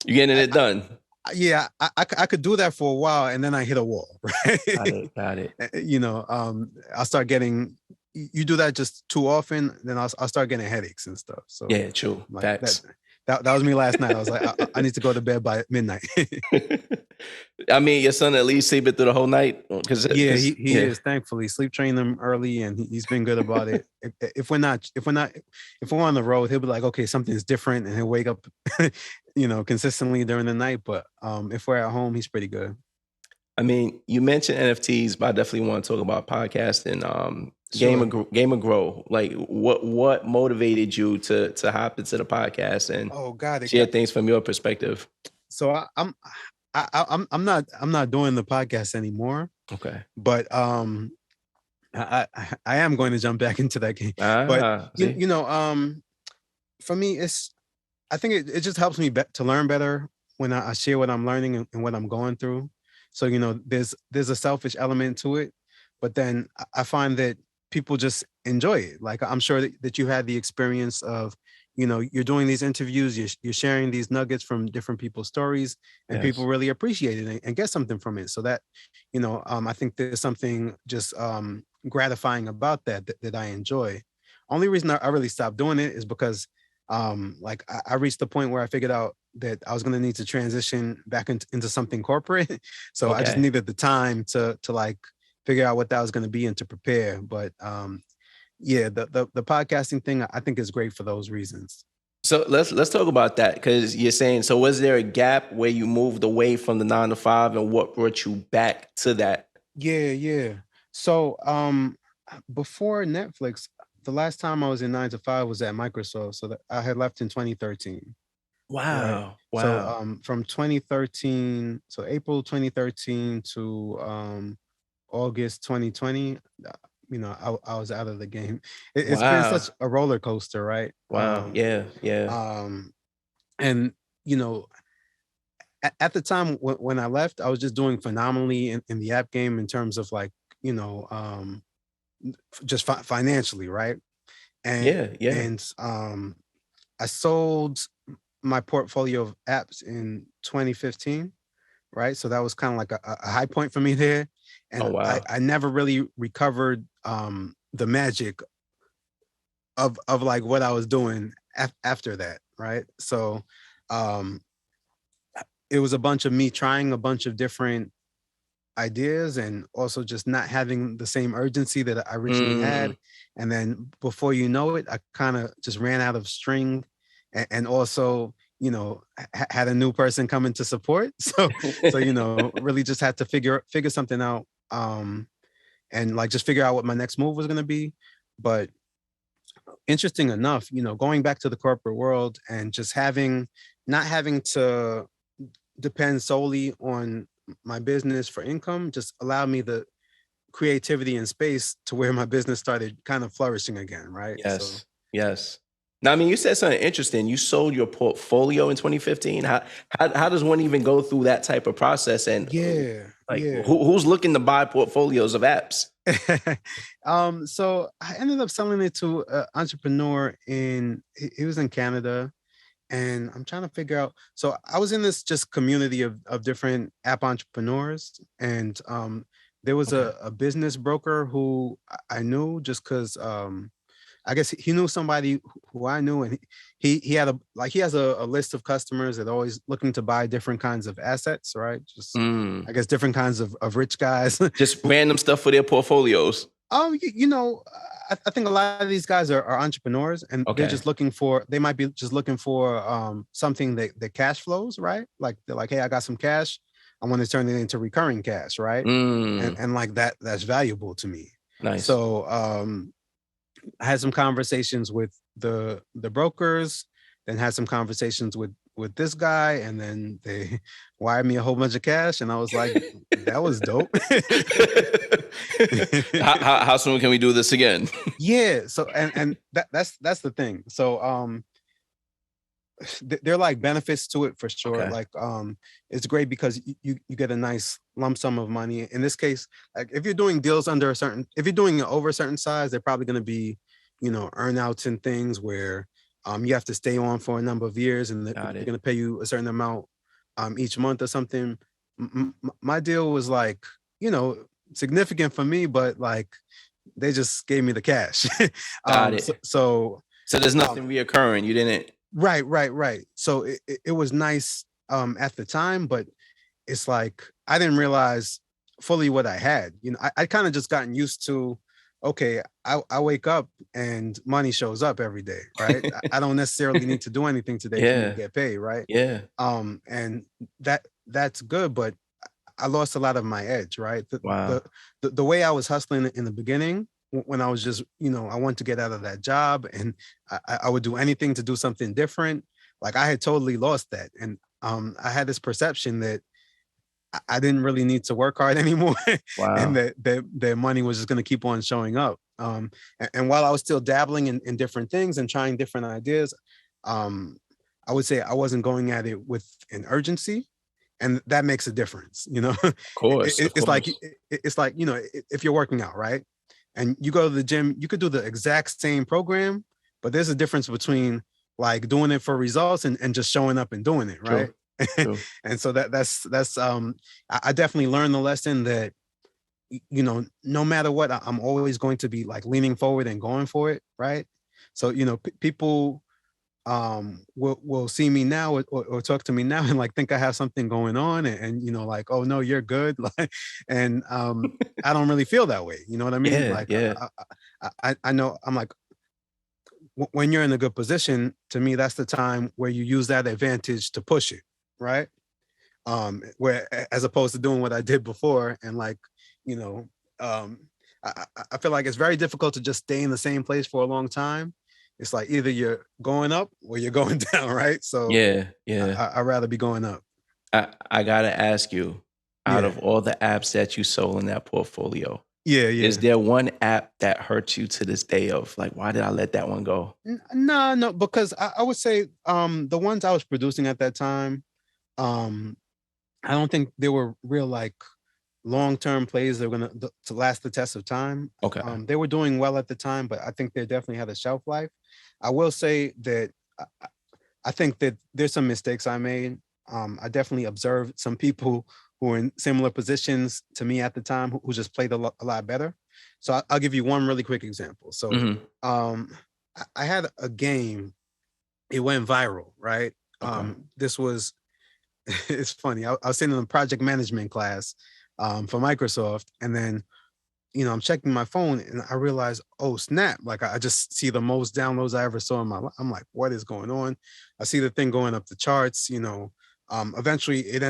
you're getting it done. I could do that for a while, and then I hit a wall, right? Got it. I'll start getting, you do that just too often, then I'll start getting headaches and stuff. So yeah, true. Like Facts. That was me last night. I was like, I need to go to bed by midnight. I mean, your son at least sleeping through the whole night? He is, thankfully. Sleep train him early, and he's been good about it. If we're on the road, he'll be like, okay, something's different, and he'll wake up, consistently during the night. But if we're at home, he's pretty good. I mean, you mentioned NFTs, but I definitely want to talk about podcasting. Sure. Game of Grow. Like, what motivated you to hop into the podcast and share things from your perspective? So I'm not doing the podcast anymore. Okay. But I am going to jump back into that game. But for me, I think it just helps me to learn better when I share what I'm learning and what I'm going through. So there's a selfish element to it, but then I find that people just enjoy it. Like, I'm sure that you had the experience of, you're doing these interviews, you're sharing these nuggets from different people's stories, and people really appreciate it and get something from it. So that, I think there's something just gratifying about that I enjoy. Only reason I really stopped doing it is because I reached the point where I figured out that I was going to need to transition back into something corporate. So I just needed the time to like figure out what that was going to be and to prepare. But the podcasting thing, I think, is great for those reasons. So let's talk about that, because you're saying, so was there a gap where you moved away from the 9 to 5, and what brought you back to that? Yeah. So before Netflix, the last time I was in 9 to 5 was at Microsoft. So that I had left in 2013. Wow. Right? So from 2013, so April 2013 to August 2020, I was out of the game. It's been Wow. such a roller coaster, right? Wow. Yeah. Yeah. Um, and you know, at the time when I left, I was just doing phenomenally in the app game in terms of like, you know, just financially, right? And Yeah. Yeah. and I sold my portfolio of apps in 2015, right? So that was kind of like a high point for me there, Oh, and wow. I never really recovered the magic of like what I was doing after that, right? So um it was a bunch of me trying a bunch of different ideas and also just not having the same urgency that I originally Mm. had. And then before you know it, I kind of just ran out of string and also, had a new person coming to support. So, really just had to figure something out. And like just figure out what my next move was going to be. But interesting enough, going back to the corporate world and just not having to depend solely on my business for income just allowed me the creativity and space to where my business started kind of flourishing again, right? So Yes. Yes. Now, I mean, you said something interesting. You sold your portfolio in 2015. How does one even go through that type of process? And yeah, like, yeah. who's looking to buy portfolios of apps? So I ended up selling it to an entrepreneur he was in Canada, and I'm trying to figure out. So I was in this just community of different app entrepreneurs, and there was Okay. a business broker who I knew just because I guess he knew somebody who I knew, and he had he has a list of customers that are always looking to buy different kinds of assets, right? Just Mm. I guess different kinds of rich guys. Just random stuff for their portfolios. I think a lot of these guys are entrepreneurs, and they're Okay. just they might be just looking for something that cash flows, right? Like they're like, hey, I got some cash, I want to turn it into recurring cash, right? And Mm. and like that's valuable to me. Nice. So I had some conversations with the brokers, then had some conversations with this guy, and then they wired me a whole bunch of cash, and I was like, that was dope. How soon can we do this again? Yeah. So and that's the thing. So there are like benefits to it for sure. Okay. Like it's great because you get a nice lump sum of money. In this case, like if you're doing deals if you're doing it over a certain size, they're probably going to be, earnouts and things where you have to stay on for a number of years, and they're Got going it. to pay you a certain amount each month or something. My deal was like, significant for me, but like they just gave me the cash. Got So, it. so So there's um, nothing reoccurring. You didn't. right. So it was nice at the time, but it's like I didn't realize fully what I had. I kind of just gotten used to, okay, I wake up and money shows up every day, right? I don't necessarily need to do anything today for me to Yeah. get paid, right? Yeah. And that's good, but I lost a lot of my edge, right? Wow. The way I was hustling in the beginning, when I was just, I wanted to get out of that job, and I would do anything to do something different. Like I had totally lost that, and I had this perception that I didn't really need to work hard anymore, and Wow. that money was just going to keep on showing up. And while I was still dabbling in different things and trying different ideas, um, I would say I wasn't going at it with an urgency, and that makes a difference. Of course. Of It's like course. if you're working out, right, and you go to the gym, you could do the exact same program, but there's a difference between like doing it for results and just showing up and doing it, right? True. True. And so that's I definitely learned the lesson that no matter what, I'm always going to be like leaning forward and going for it, right? So people will see me now or talk to me now and like think I have something going on, and like, oh no, you're good. Like, and I don't really feel that way, you know what I mean? Yeah. Like Yeah. I know, I'm like, when you're in a good position, to me that's the time where you use that advantage to push it, right? Where as opposed to doing what I did before, and like, you know um I feel like it's very difficult to just stay in the same place for a long time. It's like either you're going up or you're going down, right? So Yeah. Yeah. I'd rather be going up. I gotta ask you, out Yeah. of all the apps that you sold in that portfolio, Yeah, Is yeah. there one app that hurts you to this day of like, why did I let that one go? No, no, because I would say the ones I was producing at that time, um, I don't think they were real like long-term plays that were gonna to last the test of time. Okay. They were doing well at the time, but I think they definitely had a shelf life. I will say that I think that there's some mistakes I made. I definitely observed some people who were in similar positions to me at the time who just played a lot better. So I'll give you one really quick example. So Hmm. I had a game. It went viral, right? Okay. This was it's funny. I was sitting in a project management class for Microsoft, and then I'm checking my phone and I realize, oh snap! Like I just see the most downloads I ever saw in my life. I'm like, what is going on? I see the thing going up the charts. Eventually it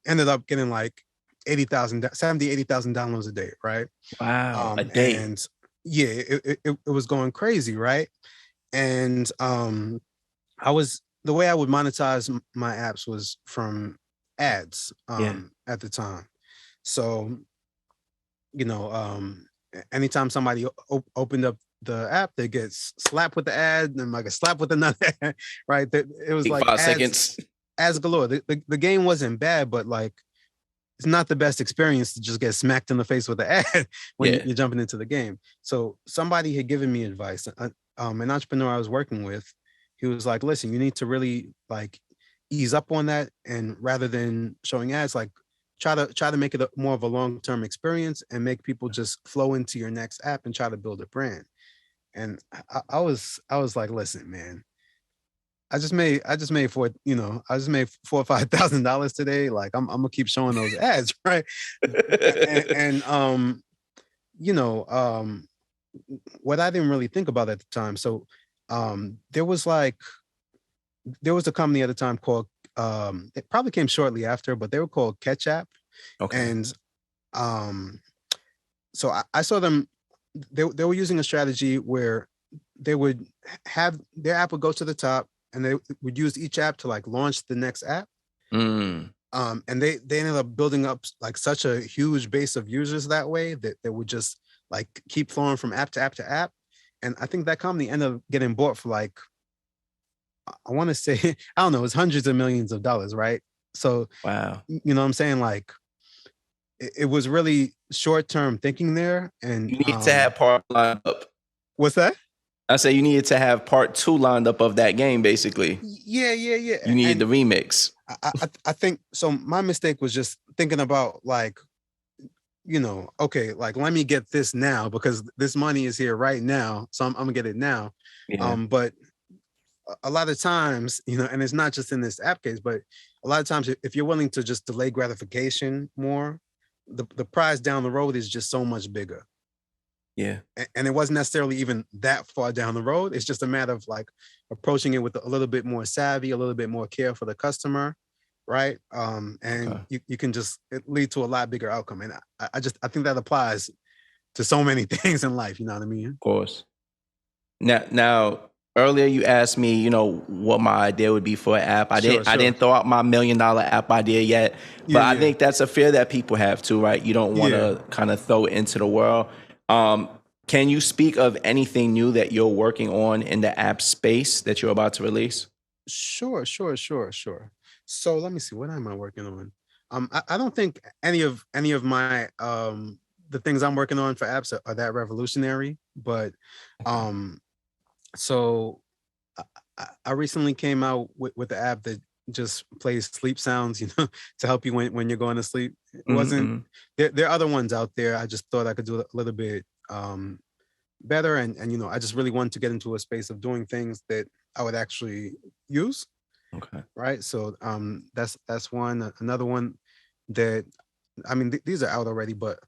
ended up getting like 80,000, 70, 80,000 downloads a day, right? Wow. A day. And yeah, it was going crazy, right? And I was the way I would monetize my apps was from ads Yeah. at the time. So you know, anytime somebody opened up the app, they get slapped with the ad and like a slap with another ad, right? It was Take like 5 seconds. ads galore. The game wasn't bad, but like it's not the best experience to just get smacked in the face with the ad when Yeah. you're jumping into the game. So somebody had given me advice. An entrepreneur I was working with, he was like, "Listen, you need to really like ease up on that, and rather than showing ads, like try to make it more of a long-term experience and make people just flow into your next app and try to build a brand." And I was like, "Listen, man, I just made $4 or $5,000 today. Like I'm gonna keep showing those ads, right?" And you know, what I didn't really think about at the time. So there was a company at the time called it probably came shortly after, but they were called Catch App. Okay. And um so I saw them, they were using a strategy where they would have their app would go to the top and they would use each app to like launch the next app. Mm. And they ended up building up like such a huge base of users that way that they would just like keep flowing from app to app to app. And I think that company ended up getting bought for like, I want to say, I don't know, it was hundreds of millions of dollars, right? So, Wow. you know what I'm saying? Like it was really short term thinking there. And You need to have part lined up. what's that? I say you needed to have part two lined up of that game, basically. Yeah, yeah, You yeah. needed And the remix. I think so. My mistake was just thinking about like, okay, like let me get this now because this money is here right now, so I'm gonna get it now. Yeah. But a lot of times, and it's not just in this app case, but a lot of times, if you're willing to just delay gratification more, the prize down the road is just so much bigger. Yeah. And it wasn't necessarily even that far down the road. It's just a matter of like approaching it with a little bit more savvy, a little bit more care for the customer, right? And Okay. you can just it lead to a lot bigger outcome. And I think that applies to so many things in life. You know what I mean? Of course. Now, earlier you asked me, what my idea would be for an app. I Sure, didn't I sure. didn't throw out my $1 million app idea yet, Yeah, but I yeah, think that's a fear that people have too, right? You don't want yeah. to kind of throw it into the world. Um, can you speak of anything new that you're working on in the app space that you're about to release? Sure, sure, sure, sure. So let me see. What am I working on? I don't think any of my the things I'm working on for apps are that revolutionary, but Okay. um so I recently came out with the app that just plays sleep sounds, to help you when you're going to sleep. It wasn't Hmm. there are other ones out there. I just thought I could do a little bit better, and I just really wanted to get into a space of doing things that I would actually use, Okay. right? So that's one. Another one that I mean these are out already, but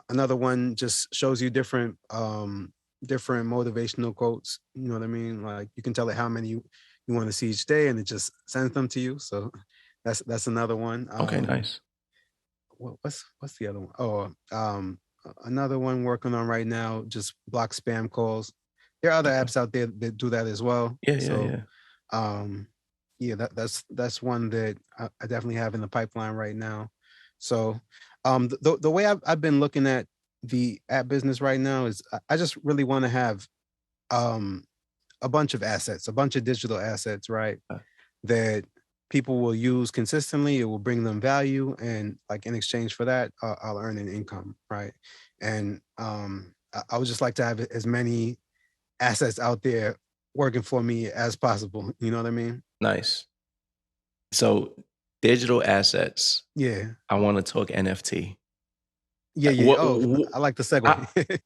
another one just shows you different motivational quotes. You know what I mean? Like you can tell it how many you want to see each day, and it just sends them to you. So that's another one. Okay. Nice. What's the other one? Oh, another one working on right now. Just block spam calls. There are other Okay. apps out there that do that as well. Yeah. Yeah. So, Yeah. um, yeah, that's one that I definitely have in the pipeline right now. So, the way I've been looking at the app business right now is I just really want to have um a bunch of assets, a bunch of digital assets, right? Uh, That people will use consistently. It will bring them value, and like in exchange for that, I'll earn an income, right? And I would just like to have as many assets out there working for me as possible. You know what I mean? Nice. So digital assets. Yeah, I want to talk NFT. yeah, yeah. What, Oh, I like the I, segue.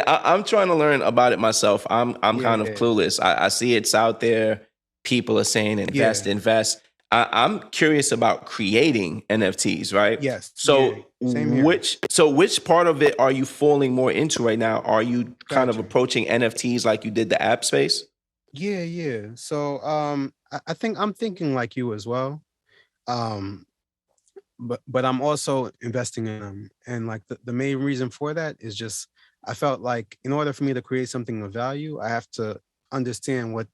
I'm trying to learn about it myself. I'm kind of Yeah, clueless. I see it's out there. People are saying invest, yeah. invest. I'm curious about creating NFTs, right? Yes, yeah. So Same here. which part of it are you falling more into right now? Are you kind of Got you. approaching NFTs like you did the app space? Yeah, yeah. So I think I'm thinking like you as well. Um but I'm also investing in them. And like the main reason for that is just I felt like in order for me to create something of value, I have to understand what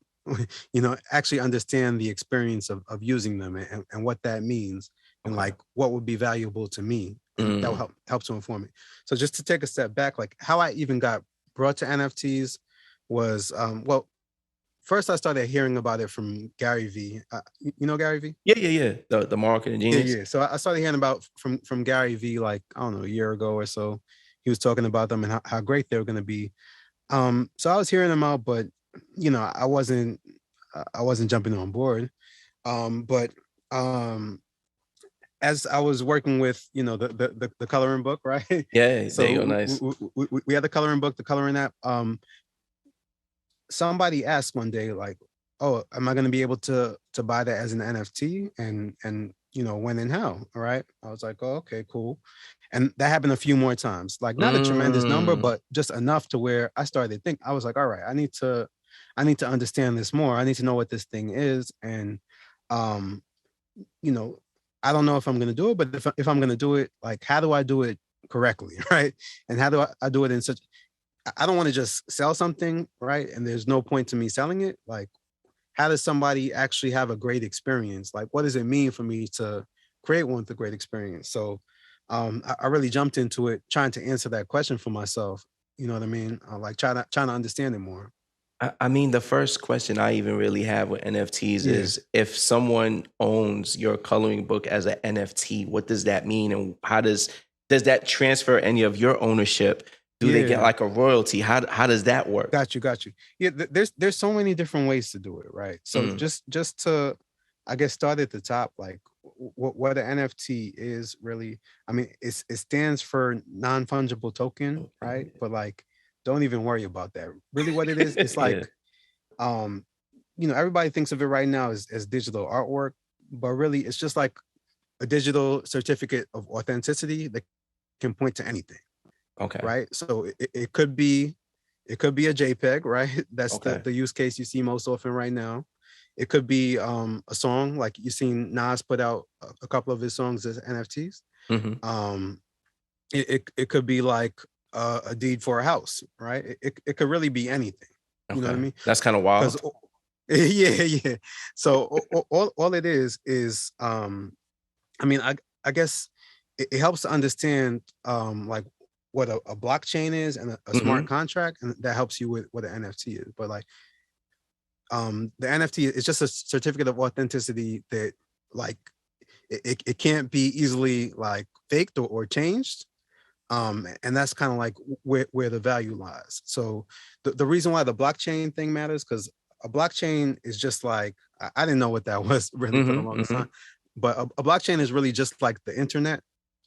actually understand the experience of using them and what that means and Okay. like what would be valuable to me. And that will Mm, help to inform me. So just to take a step back, like how I even got brought to NFTs was well, first I started hearing about it from Gary V. You know Gary V? yeah, yeah, yeah. The marketing Yeah, genius. yeah. So I started hearing about from Gary V like I don't know a year ago or so. He was talking about them and how great they were going to be. So I was hearing them out, but I wasn't jumping on board. But as I was working with the coloring book, right? Yeah, there you go. So Nice. we had the coloring book, the coloring app. Somebody asked one day like, oh, am I going to be able to buy that as an NFT and when and how? All right. I was like, oh, okay, cool. And that happened a few more times, like not a tremendous number, Mm, but just enough to where I started to think. I was like, all right, I need to understand this more. I need to know what this thing is. And um, you know, I don't know if I'm gonna do it, but if I'm gonna do it, like how do I do it correctly? Right. And how do I do it in such I don't want to just sell something, right? And there's no point to me selling it. Like, how does somebody actually have a great experience? Like, what does it mean for me to create one with a great experience? So, I really jumped into it trying to answer that question for myself. You know what I mean? Like trying to understand it more. I mean, the first question I even really have with NFTs Yeah, is if someone owns your coloring book as an NFT, what does that mean? And how does that transfer any of your ownership? Do they get yeah. like a royalty? How does that work? Got you, got you. Yeah, there's so many different ways to do it, right? So Mm, just to, I guess, start at the top, like what an NFT is really. I mean, it stands for non fungible token, right? okay. But like, don't even worry about that. Really, what it is, it's Yeah. like, um, everybody thinks of it right now as digital artwork, but really, it's just like a digital certificate of authenticity that can point to anything, Okay. right? So it could be a JPEG, right? That's Okay. the use case you see most often right now. It could be a song, like you've seen Nas put out a couple of his songs as NFTs. Hmm. Um, it could be like a deed for a house, right? It could really be anything. You know what I Okay. mean? That's kind of Because wild. yeah, yeah. So all it is I mean, I guess it helps to understand like what a blockchain is and a smart Hmm. contract, and that helps you with what an NFT is. But like the NFT is just a certificate of authenticity that like it can't be easily like faked or changed. And that's kind of like where the value lies. So the reason why the blockchain thing matters because a blockchain is just like I didn't know what that was really for the Hmm. longest Hmm. time, but a blockchain is really just like the internet.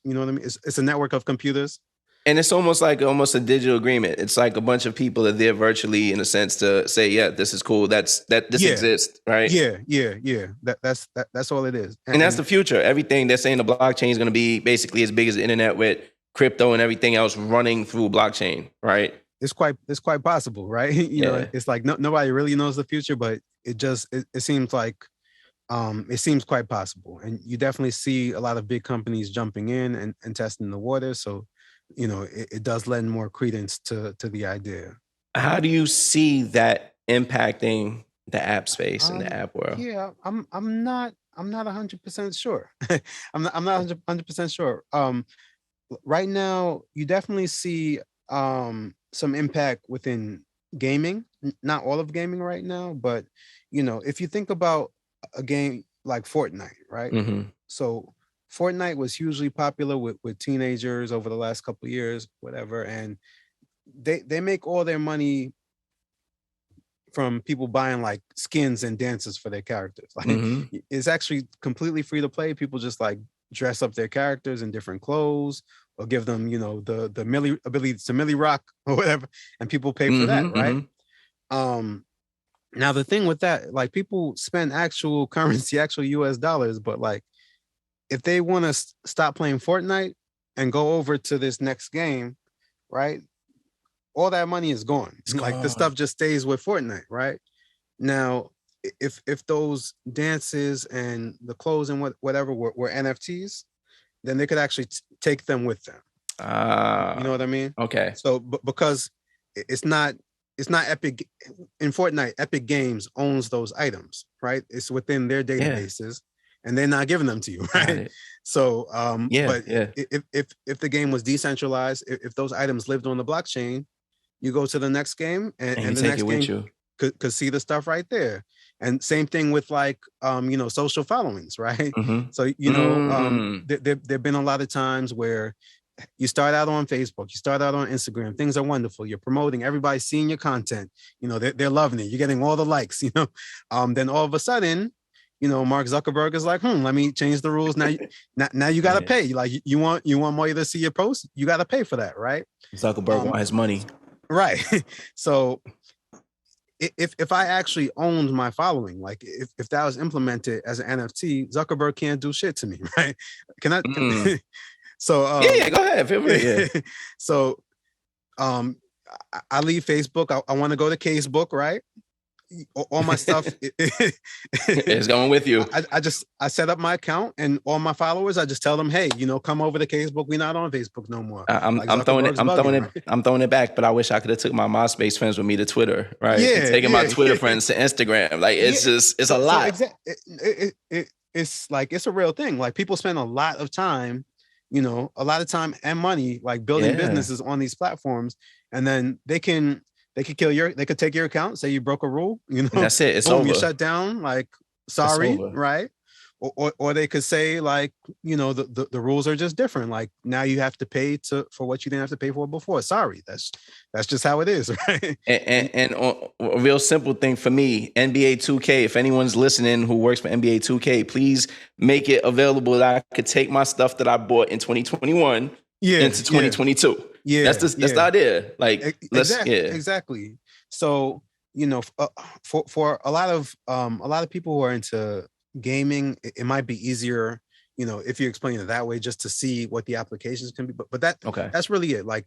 You know what I mean? It's a network of computers. And it's almost like almost a digital agreement. It's like a bunch of people are there virtually in a sense to say, yeah, this is cool. This Yeah, exists, right? yeah. That's all it is. And that's the future. Everything they're saying the blockchain is going to be basically as big as the internet with crypto and everything else running through blockchain, right? It's quite possible, right? Yeah. It's like nobody really knows the future, but it seems like it seems quite possible. And you definitely see a lot of big companies jumping in and testing the water. So, it does lend more credence to the idea. How do you see that impacting the app space and the app world? Yeah, I'm not 100% sure. I'm not 100% sure. right now you definitely see some impact within gaming. Not all of gaming right now, but if you think about a game like Fortnite, right? Mm-hmm. So Fortnite was hugely popular with teenagers over the last couple of years, whatever, and they make all their money from people buying like skins and dances for their characters. Like Mm-hmm. it's actually completely free to play. People just like dress up their characters in different clothes or give them, the milli ability to milli rock or whatever, and people pay for that, Mm-hmm. right? Mm-hmm. Um Now the thing with that, like people spend actual currency, actual US dollars, but like if they want to stop playing Fortnite and go over to this next game, right? All that money is gone. It's Like the gone. stuff just stays with Fortnite, right? Now, if those dances and the clothes and whatever were NFTs, then they could actually take them with them. You know Ah, what I mean? okay. So, because it's not Epic in Fortnite. Epic Games owns those items, right? It's within their Yeah, databases, and they're not giving them to you, got right? it. So, Yeah, but yeah. if the game was decentralized, if those items lived on the blockchain, you go to the next game, And you and the take it next with game you. could see the stuff right there. And same thing with like social followings, right? Mm-hmm. So Mm. there've been a lot of times where you start out on Facebook, you start out on Instagram, things are wonderful, you're promoting, everybody's seeing your content, they're loving it, you're getting all the likes, then all of a sudden, Mark Zuckerberg is like, let me change the rules now. Now you got to Right. pay. Like you want more to see your post, you got to pay for that, right? Zuckerberg um want his money. right. So if I actually owned my following, like if that was implemented as an NFT, Zuckerberg can't do shit to me, right? Can I? Mm. So Yeah, yeah, go ahead. Feel free. Yeah. so um, I leave Facebook. I want to go to Casebook, right? All my stuff. It's going with you. I set up my account, and all my followers, I just tell them, hey, come over to Facebook. We're not on Facebook no more. Like I'm throwing it. Zuckerberg's bugging, right? I'm throwing it back. But I wish I could have took my MySpace friends with me to Twitter, right? And Yeah, taking my yeah, Twitter friends to Instagram. Like yeah. it's a So lot. it's like it's a real thing. Like people spend a lot of time, a lot of time and money, like building Yeah. businesses on these platforms, and then they could they could take your account, say you broke a rule, And that's it. It's boom, you're over. shut down. Like It's sorry, over. right? Or they could say like the rules are just different. Like now you have to pay for what you didn't have to pay for before. Sorry, that's just how it is, right? And a real simple thing for me, NBA 2K. If anyone's listening who works for NBA 2K, please make it available that I could take my stuff that I bought in 2021 Yeah, into yeah, 2022. yeah, That's the yeah. idea. Like let's Exactly. So for a lot of people who are into gaming, it might be easier, if you explain it that way, just to see what the applications can be. But Okay, that's really it. Like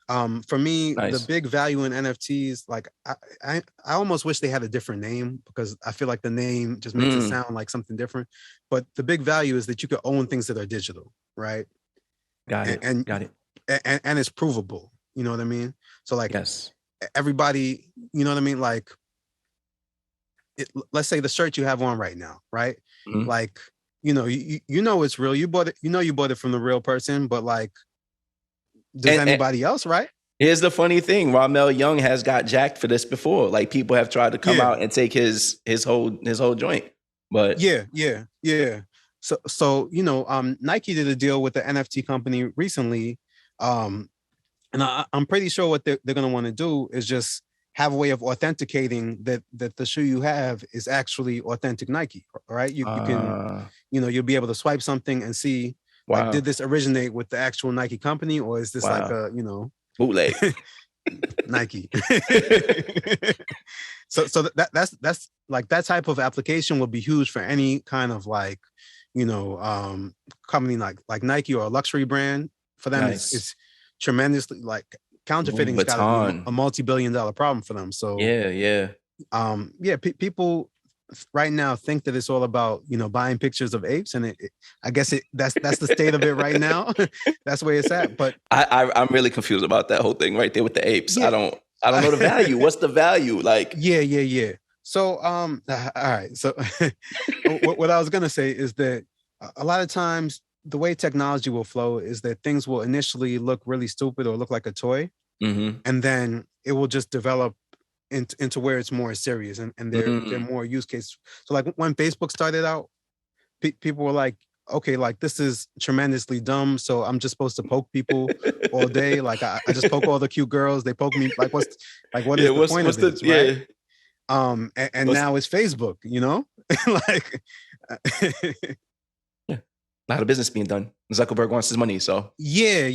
for me, the nice. big value in NFTs, like I almost wish they had a different name, because I feel like the name just makes it Mm, sound like something different. But the big value is that you could own things that are digital, right? got And it. and Got it. and it's provable. You know what I mean? So like Yes. everybody, you know what I mean? Like let's say the shirt you have on right now, right? Mhm. Like, you know it's real. You bought it, you bought it from the real person, but like, does And anybody else, right? here's the funny thing: Ramel Young has got jacked for this before. Like people have tried to come Yeah, out and take his whole joint, but yeah. So Nike did a deal with the NFT company recently. And I'm pretty sure what they're going to want to do is just have a way of authenticating that the shoe you have is actually authentic Nike, right? You can, uh, you'll be able to swipe something and see, like, wow, did this originate with the actual Nike company, or is this like wow, a, bootleg. Nike? So that's like, that type of application will be huge for any kind of like, company like Nike or a luxury brand. For them, Nice. it's tremendously, like, Louis counterfeiting's got to be Vuitton. a multi-billion-dollar problem for them. So Yeah, yeah. yeah, people right now think that it's all about buying pictures of apes, and I guess that's the state of it right now. That's where it's at. But I'm really confused about that whole thing right there with the apes. yeah. I don't know the value. What's the value? Like, Yeah. So all right. So what I was gonna say is that a lot of times the way technology will flow is that things will initially look really stupid or look like a toy, Mm-hmm. and then it will just develop into where it's more serious, and there are more use cases. So like when Facebook started out, people were like, okay, like this is tremendously dumb, so I'm just supposed to poke people all day. Like I just poke all the cute girls, they poke me. Like what Yeah, is the point of this, right? yeah. And now it's Facebook, like Yeah. A lot of business being done. Zuckerberg wants his money, so yeah.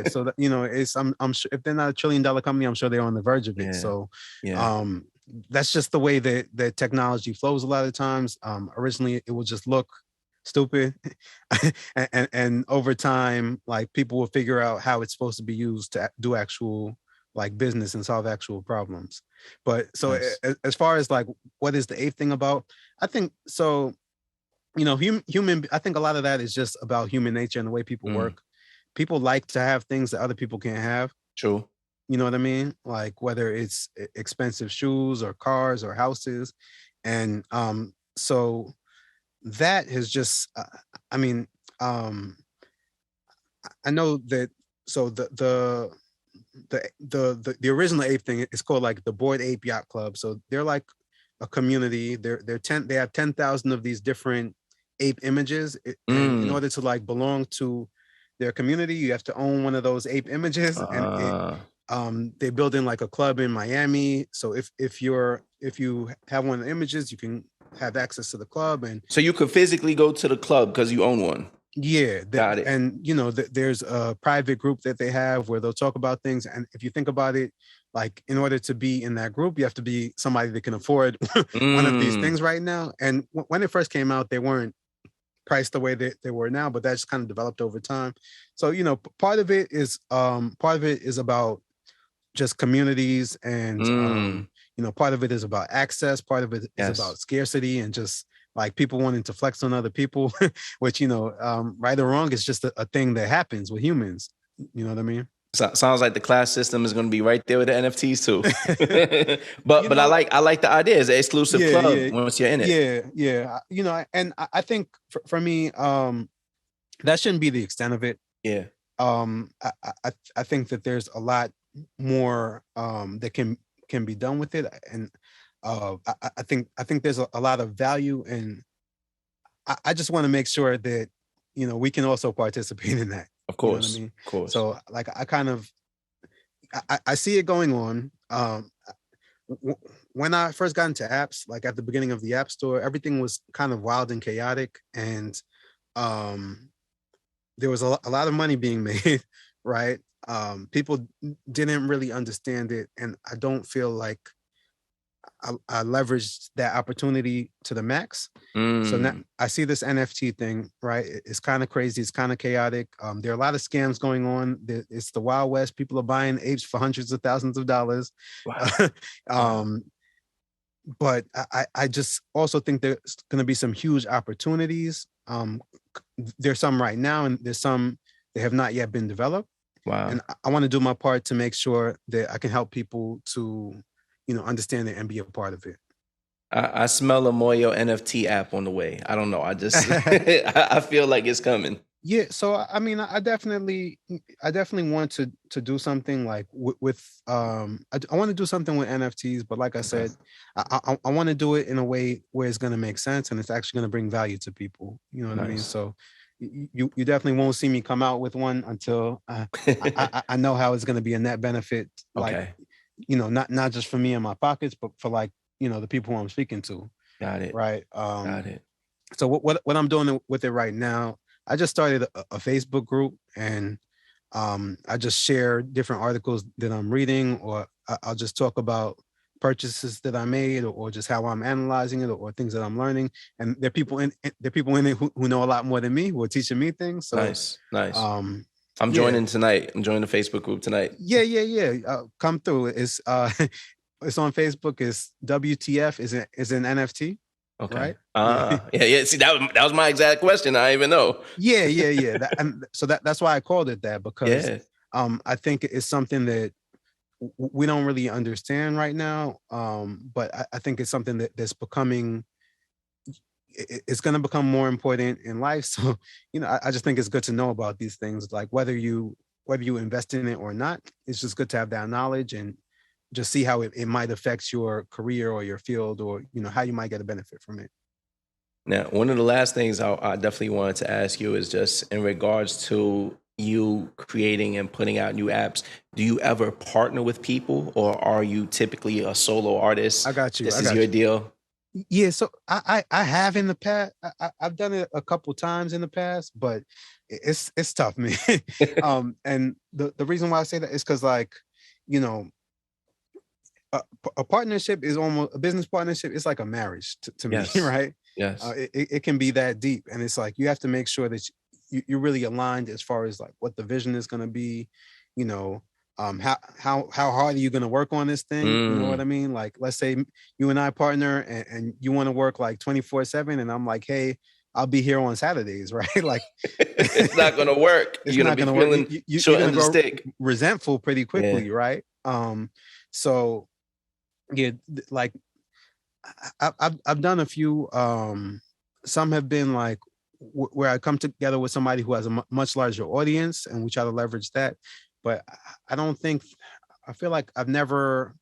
So that, it's I'm sure if they're not $1 trillion company, I'm sure they're on the verge of it. yeah, So yeah. that's just the way that technology flows a lot of times. Originally it will just look stupid, and over time, like people will figure out how it's supposed to be used to do actual like business and solve actual problems. But so Nice. as far as like what is the eighth thing about, I think so. Human. I think a lot of that is just about human nature and the way people work. People like to have things that other people can't have. True. You know what I mean? Like whether it's expensive shoes or cars or houses, and so that has just. I mean, I know that. So the original ape thing is called like the Bored Ape Yacht Club. So they're like a community. They have 10,000 of these different ape images, and in order to like belong to their community, you have to own one of those ape images. And they're building like a club in Miami. So if you have one of the images, you can have access to the club. And so you could physically go to the club because you own one. yeah, Got it. and there's a private group that they have where they'll talk about things. And if you think about it, like in order to be in that group, you have to be somebody that can afford one of these things right now. And when it first came out, they weren't priced the way that they were now, but that's kind of developed over time. So part of it is about just communities, and part of it is about access, part of it is about scarcity, and just like people wanting to flex on other people, which right or wrong is just a thing that happens with humans. You know what I mean? Sounds like the class system is going to be right there with the NFTs too. but I like the idea. It's an exclusive club once you're in it. Yeah. And I think for me, that shouldn't be the extent of it. Yeah. I think that there's a lot more that can be done with it, and I think there's a lot of value, and I just want to make sure that we can also participate in that. Of course, you know what I mean? Of course. So like I see it going on. When I first got into apps, like at the beginning of the App Store, everything was kind of wild and chaotic, and there was a lot of money being made, right? People didn't really understand it, and I don't feel like I leveraged that opportunity to the max. So now I see this NFT thing, right? It's kind of crazy. It's kind of chaotic. There are a lot of scams going on. It's the Wild West. People are buying apes for hundreds of thousands of dollars. Wow. But I just also think there's going to be some huge opportunities. There's some right now, and there's some that have not yet been developed. Wow. And I want to do my part to make sure that I can help people to understand it and be a part of it. I smell a Muoyo NFT app on the way. I don't know. I just I feel like it's coming. Yeah. So I mean, I definitely want to do something like with I want to do something with NFTs, but like I said, I want to do it in a way where it's going to make sense and it's actually going to bring value to people. You know what I mean? So you definitely won't see me come out with one until I know how it's going to be a net benefit. Like, not just for me in my pockets, but for like, the people who I'm speaking to. Got it. Right. Got it. So what I'm doing with it right now, I just started a Facebook group, and I just share different articles that I'm reading, or I'll just talk about purchases that I made, or just how I'm analyzing it, or things that I'm learning. And there are people in it who know a lot more than me, who are teaching me things. So nice. I'm joining tonight. I'm joining the Facebook group tonight. Yeah. Come through. It's it's on Facebook. It's WTF is an NFT. Okay. Right. Yeah. See, that was my exact question. I even know. Yeah. So that's why I called it that, because I think it's something that we don't really understand right now. But I think it's something that's becoming, it's going to become more important in life. So, I just think it's good to know about these things, like whether you invest in it or not. It's just good to have that knowledge and just see how it might affect your career or your field, or how you might get a benefit from it. Now, one of the last things I definitely wanted to ask you is just in regards to you creating and putting out new apps. Do you ever partner with people, or are you typically a solo I artist? got you. This I is got your you. deal. Yeah, so I have in the past. I've done it a couple times in the past, but it's tough, man. And the reason why I say that is because, like, you know, a partnership is almost a business partnership. It's like a marriage to me, Yes. right? Yes. It can be that deep, and it's like you have to make sure that you're really aligned as far as like what the vision is going to be. You know, how hard are you going to work on this thing? You know what Mm. I mean? Like, let's say you and I partner, and you want to work like 24/7, and I'm like, hey, I'll be here on Saturdays, right? Like, It's not gonna work. it's You're gonna not be going to work. feeling You're short going to end of the grow stick. resentful pretty Yeah. quickly, right? So yeah, like I've done a few. Some have been like where I come together with somebody who has a much larger audience, and we try to leverage that. But I don't think I feel like I've never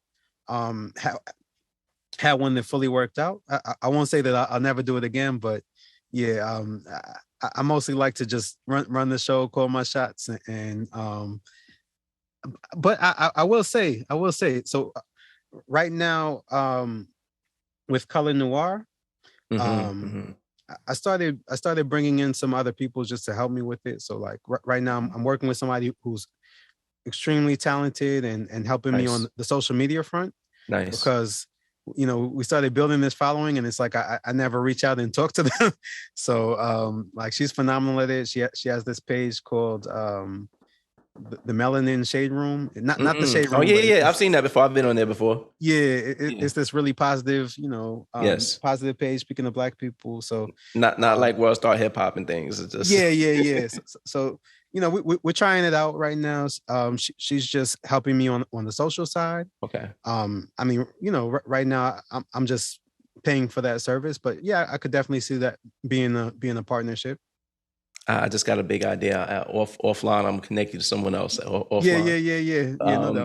had one that fully worked out. I won't say that I'll never do it again, but yeah, I mostly like to just run the show, call my shots, and but I will say so right now, with Color Noir. Hmm. um Hmm. I started bringing in some other people just to help me with it. So like right now I'm working with somebody who's extremely talented and helping me on Nice. the social media front, Nice. because we started building this following, and it's like I never reach out and talk to them. So like she's phenomenal at it. She has this page called the Melanin Shade Room. Not the Mm. Shade Oh Room, yeah, but yeah, yeah. I've seen that before. I've been on there before. yeah, Yeah. it's this really positive, Yes. positive page speaking of Black people. So Not like um, World Star Hip Hop and things. It's just yeah. So we're trying it out right now. She's just helping me on the social side. okay. I mean, right now I'm just paying for that service, but yeah, I could definitely see that being a partnership. I just got a big idea. Offline, I'm connected to someone else offline. Yeah. No Um,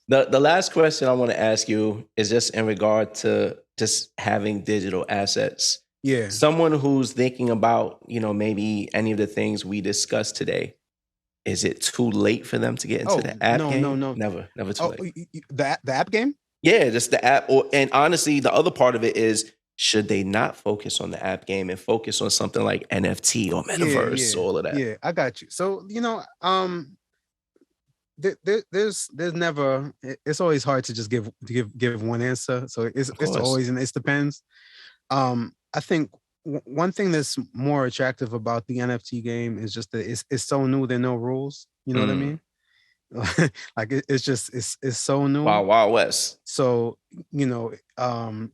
doubt. the last question I want to ask you is just in regard to just having digital assets. Yeah. Someone who's thinking about, maybe any of the things we discussed today, is it too late for them to get into Oh the app no, no, game? no. Never too Oh, late. the app game. Yeah, just the app. And honestly, the other part of it is, should they not focus on the app game and focus on something like NFT or metaverse, all of that? Yeah. I got you. So there's never. It's always hard to just give one answer. So Of it's course. always and it depends. I think one thing that's more attractive about the NFT game is just that it's so new. There are no rules. You know what I Mm. mean? Like it's just it's so new. Wild Wild West. So you know, um,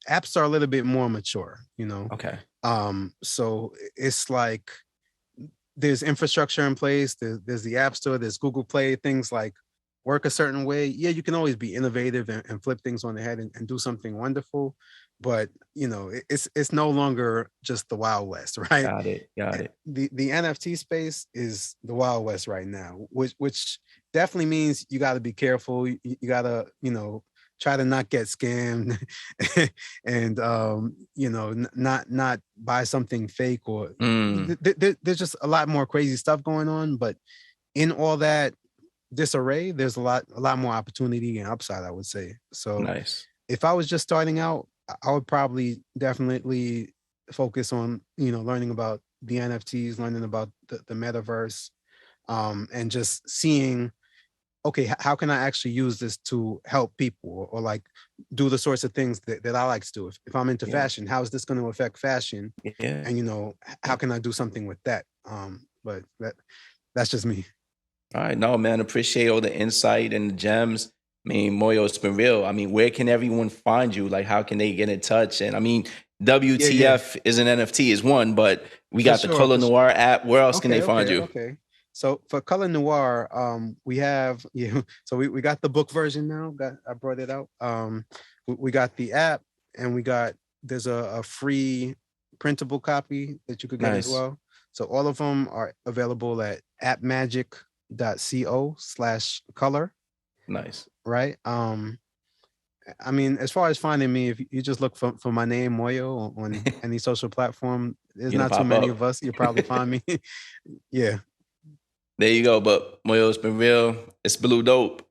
apps are a little bit more mature. Okay. So it's like there's infrastructure in place. There's the App Store. There's Google Play. Things like work a certain way. Yeah, you can always be innovative and flip things on the head and do something wonderful. But it's no longer just the Wild West, right? Got it. Got it. The NFT space is the Wild West right now, which definitely means you got to be careful. You got to try to not get scammed, and not buy something fake, or Mm. there's just a lot more crazy stuff going on. But in all that disarray, there's a lot more opportunity and upside, I would say. So Nice. if I was just starting out, I would probably definitely focus on learning about the NFTs, learning about the metaverse, and just seeing, okay, how can I actually use this to help people, or like do the sorts of things that I like to do. If I'm into Yeah. fashion, how is this going to affect fashion? Yeah. And how can I do something with that? But that's just me. All right. No, man. Appreciate all the insight and the gems. I mean, Moyo, it's been real. I mean, where can everyone find you? Like, how can they get in touch? And I mean, Yeah, WTF is an NFT is one, but we for got the sure, Color for sure. Noir app. Where else can they Okay, find you? okay. So for Color Noir, we have so we got the book version now. I brought it out. We got the app, and there's a free printable copy that you could get as Nice. well. So all of them are available at appmagic.co/color, Nice. right? I mean, as far as finding me, if you just look for my name, Moyo, on any social platform, there's You know, not too pop many up. of us. You'll probably find me. Yeah. There you go. But Moyo, it's been real. It's blue dope.